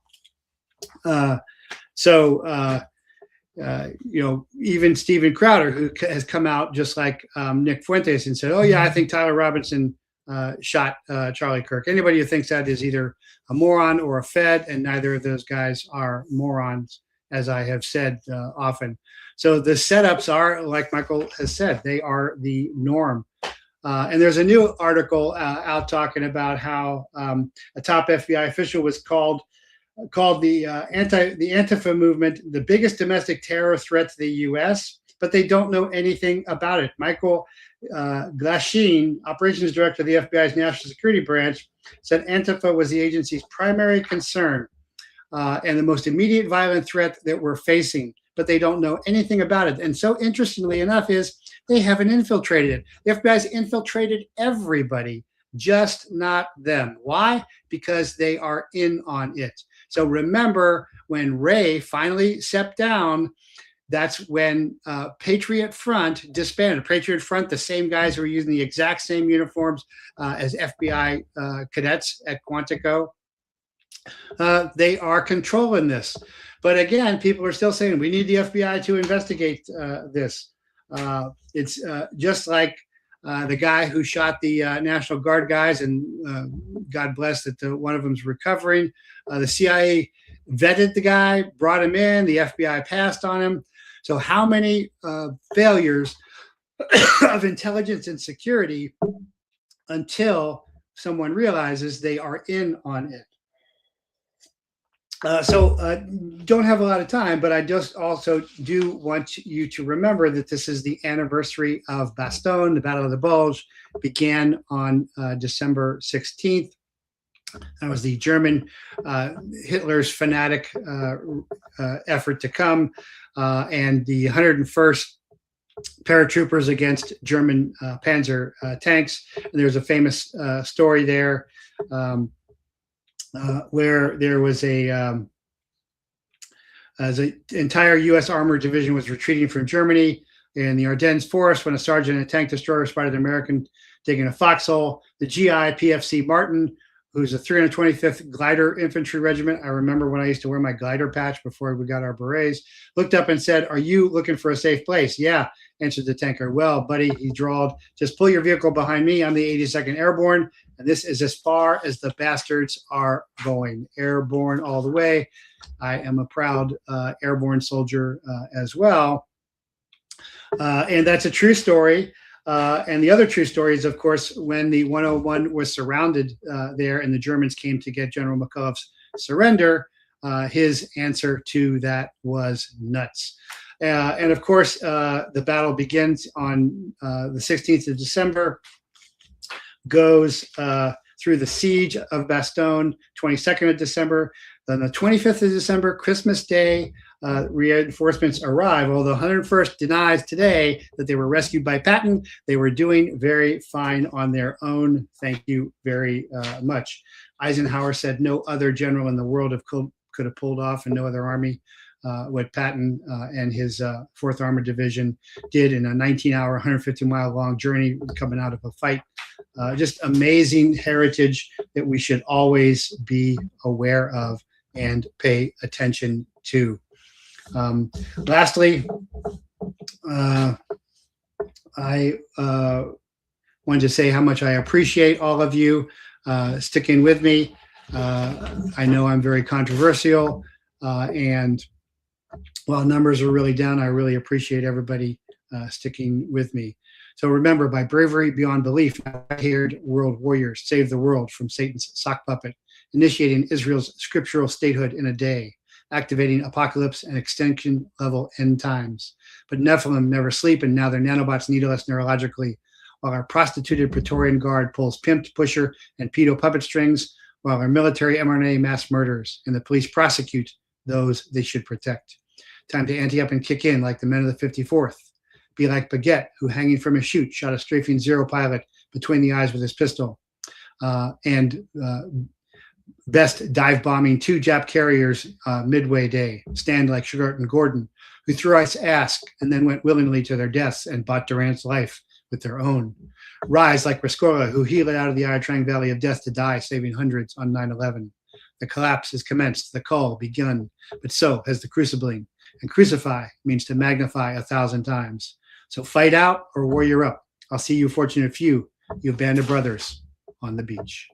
Even Steven Crowder, who has come out just like Nick Fuentes and said, oh, yeah, I think Tyler Robinson shot Charlie Kirk. Anybody who thinks that is either a moron or a Fed, and neither of those guys are morons, as I have said often. So the setups are, like Michael has said, they are the norm. And there's a new article out talking about how a top FBI official was called the Antifa movement the biggest domestic terror threat to the U.S., but they don't know anything about it. Michael Glasheen, operations director of the FBI's National Security Branch, said Antifa was the agency's primary concern and the most immediate violent threat that we're facing, but they don't know anything about it. And so interestingly enough is they haven't infiltrated it. The FBI's infiltrated everybody, just not them. Why? Because they are in on it. So remember when Ray finally stepped down, that's when Patriot Front disbanded. Patriot Front, the same guys who were using the exact same uniforms as FBI cadets at Quantico, they are controlling this. But again, people are still saying we need the FBI to investigate this. It's just like the guy who shot the National Guard guys, and God bless that one of them's recovering. The CIA vetted the guy, brought him in. The FBI passed on him. So how many failures of intelligence and security until someone realizes they are in on it? Don't have a lot of time, but I just also do want you to remember that this is the anniversary of Bastogne. The Battle of the Bulge began on December 16th. That was the German, Hitler's fanatic effort to come, and the 101st paratroopers against German Panzer tanks. And there's a famous story there where there was as an entire U.S. armored division was retreating from Germany in the Ardennes forest when a sergeant and a tank destroyer spotted an American digging a foxhole. The GI PFC Martin, who's a 325th Glider Infantry Regiment. I remember when I used to wear my glider patch before we got our berets, looked up and said, "Are you looking for a safe place?" "Yeah," answered the tanker. "Well, buddy," he drawled, "just pull your vehicle behind me. I'm the 82nd Airborne, and this is as far as the bastards are going. Airborne all the way." I am a proud airborne soldier as well. And that's a true story. And the other true story is, of course, when the 101 was surrounded there and the Germans came to get General McCullough's surrender, his answer to that was nuts. And of course, the battle begins on the 16th of December, goes through the siege of Bastogne, 22nd of December. Then the 25th of December, Christmas Day, reinforcements arrive. Although 101st denies today that they were rescued by Patton, they were doing very fine on their own. Thank you very much. Eisenhower said no other general in the world could have pulled off, and no other army what Patton and his 4th Armored Division did in a 19-hour, 150-mile-long journey coming out of a fight. Just amazing heritage that we should always be aware of and pay attention to. Lastly, I wanted to say how much I appreciate all of you sticking with me. I know I'm very controversial, and while numbers are really down, I really appreciate everybody sticking with me. So remember, by bravery beyond belief, haired world warriors saved the world from Satan's sock puppet, initiating Israel's scriptural statehood in a day, activating apocalypse and extinction level end times. But Nephilim never sleep, and now their nanobots needle us neurologically, while our prostituted Praetorian Guard pulls pimped, pusher, and pedo puppet strings, while our military mRNA mass murders, and the police prosecute those they should protect. Time to ante up and kick in like the men of the 54th. Be like Baguette, who hanging from a chute shot a strafing Zero pilot between the eyes with his pistol. Best dive bombing 2 Jap carriers Midway Day. Stand like Sugar and Gordon, who threw ice ask and then went willingly to their deaths and bought Durant's life with their own. Rise like Rescorla, who healed out of the Iron Valley of Death to die, saving hundreds on 9/11. The collapse has commenced, the call begun, but so has the crucibling. And crucify means to magnify 1,000 times. So fight out or warrior up. I'll see you fortunate few, you band of brothers on the beach.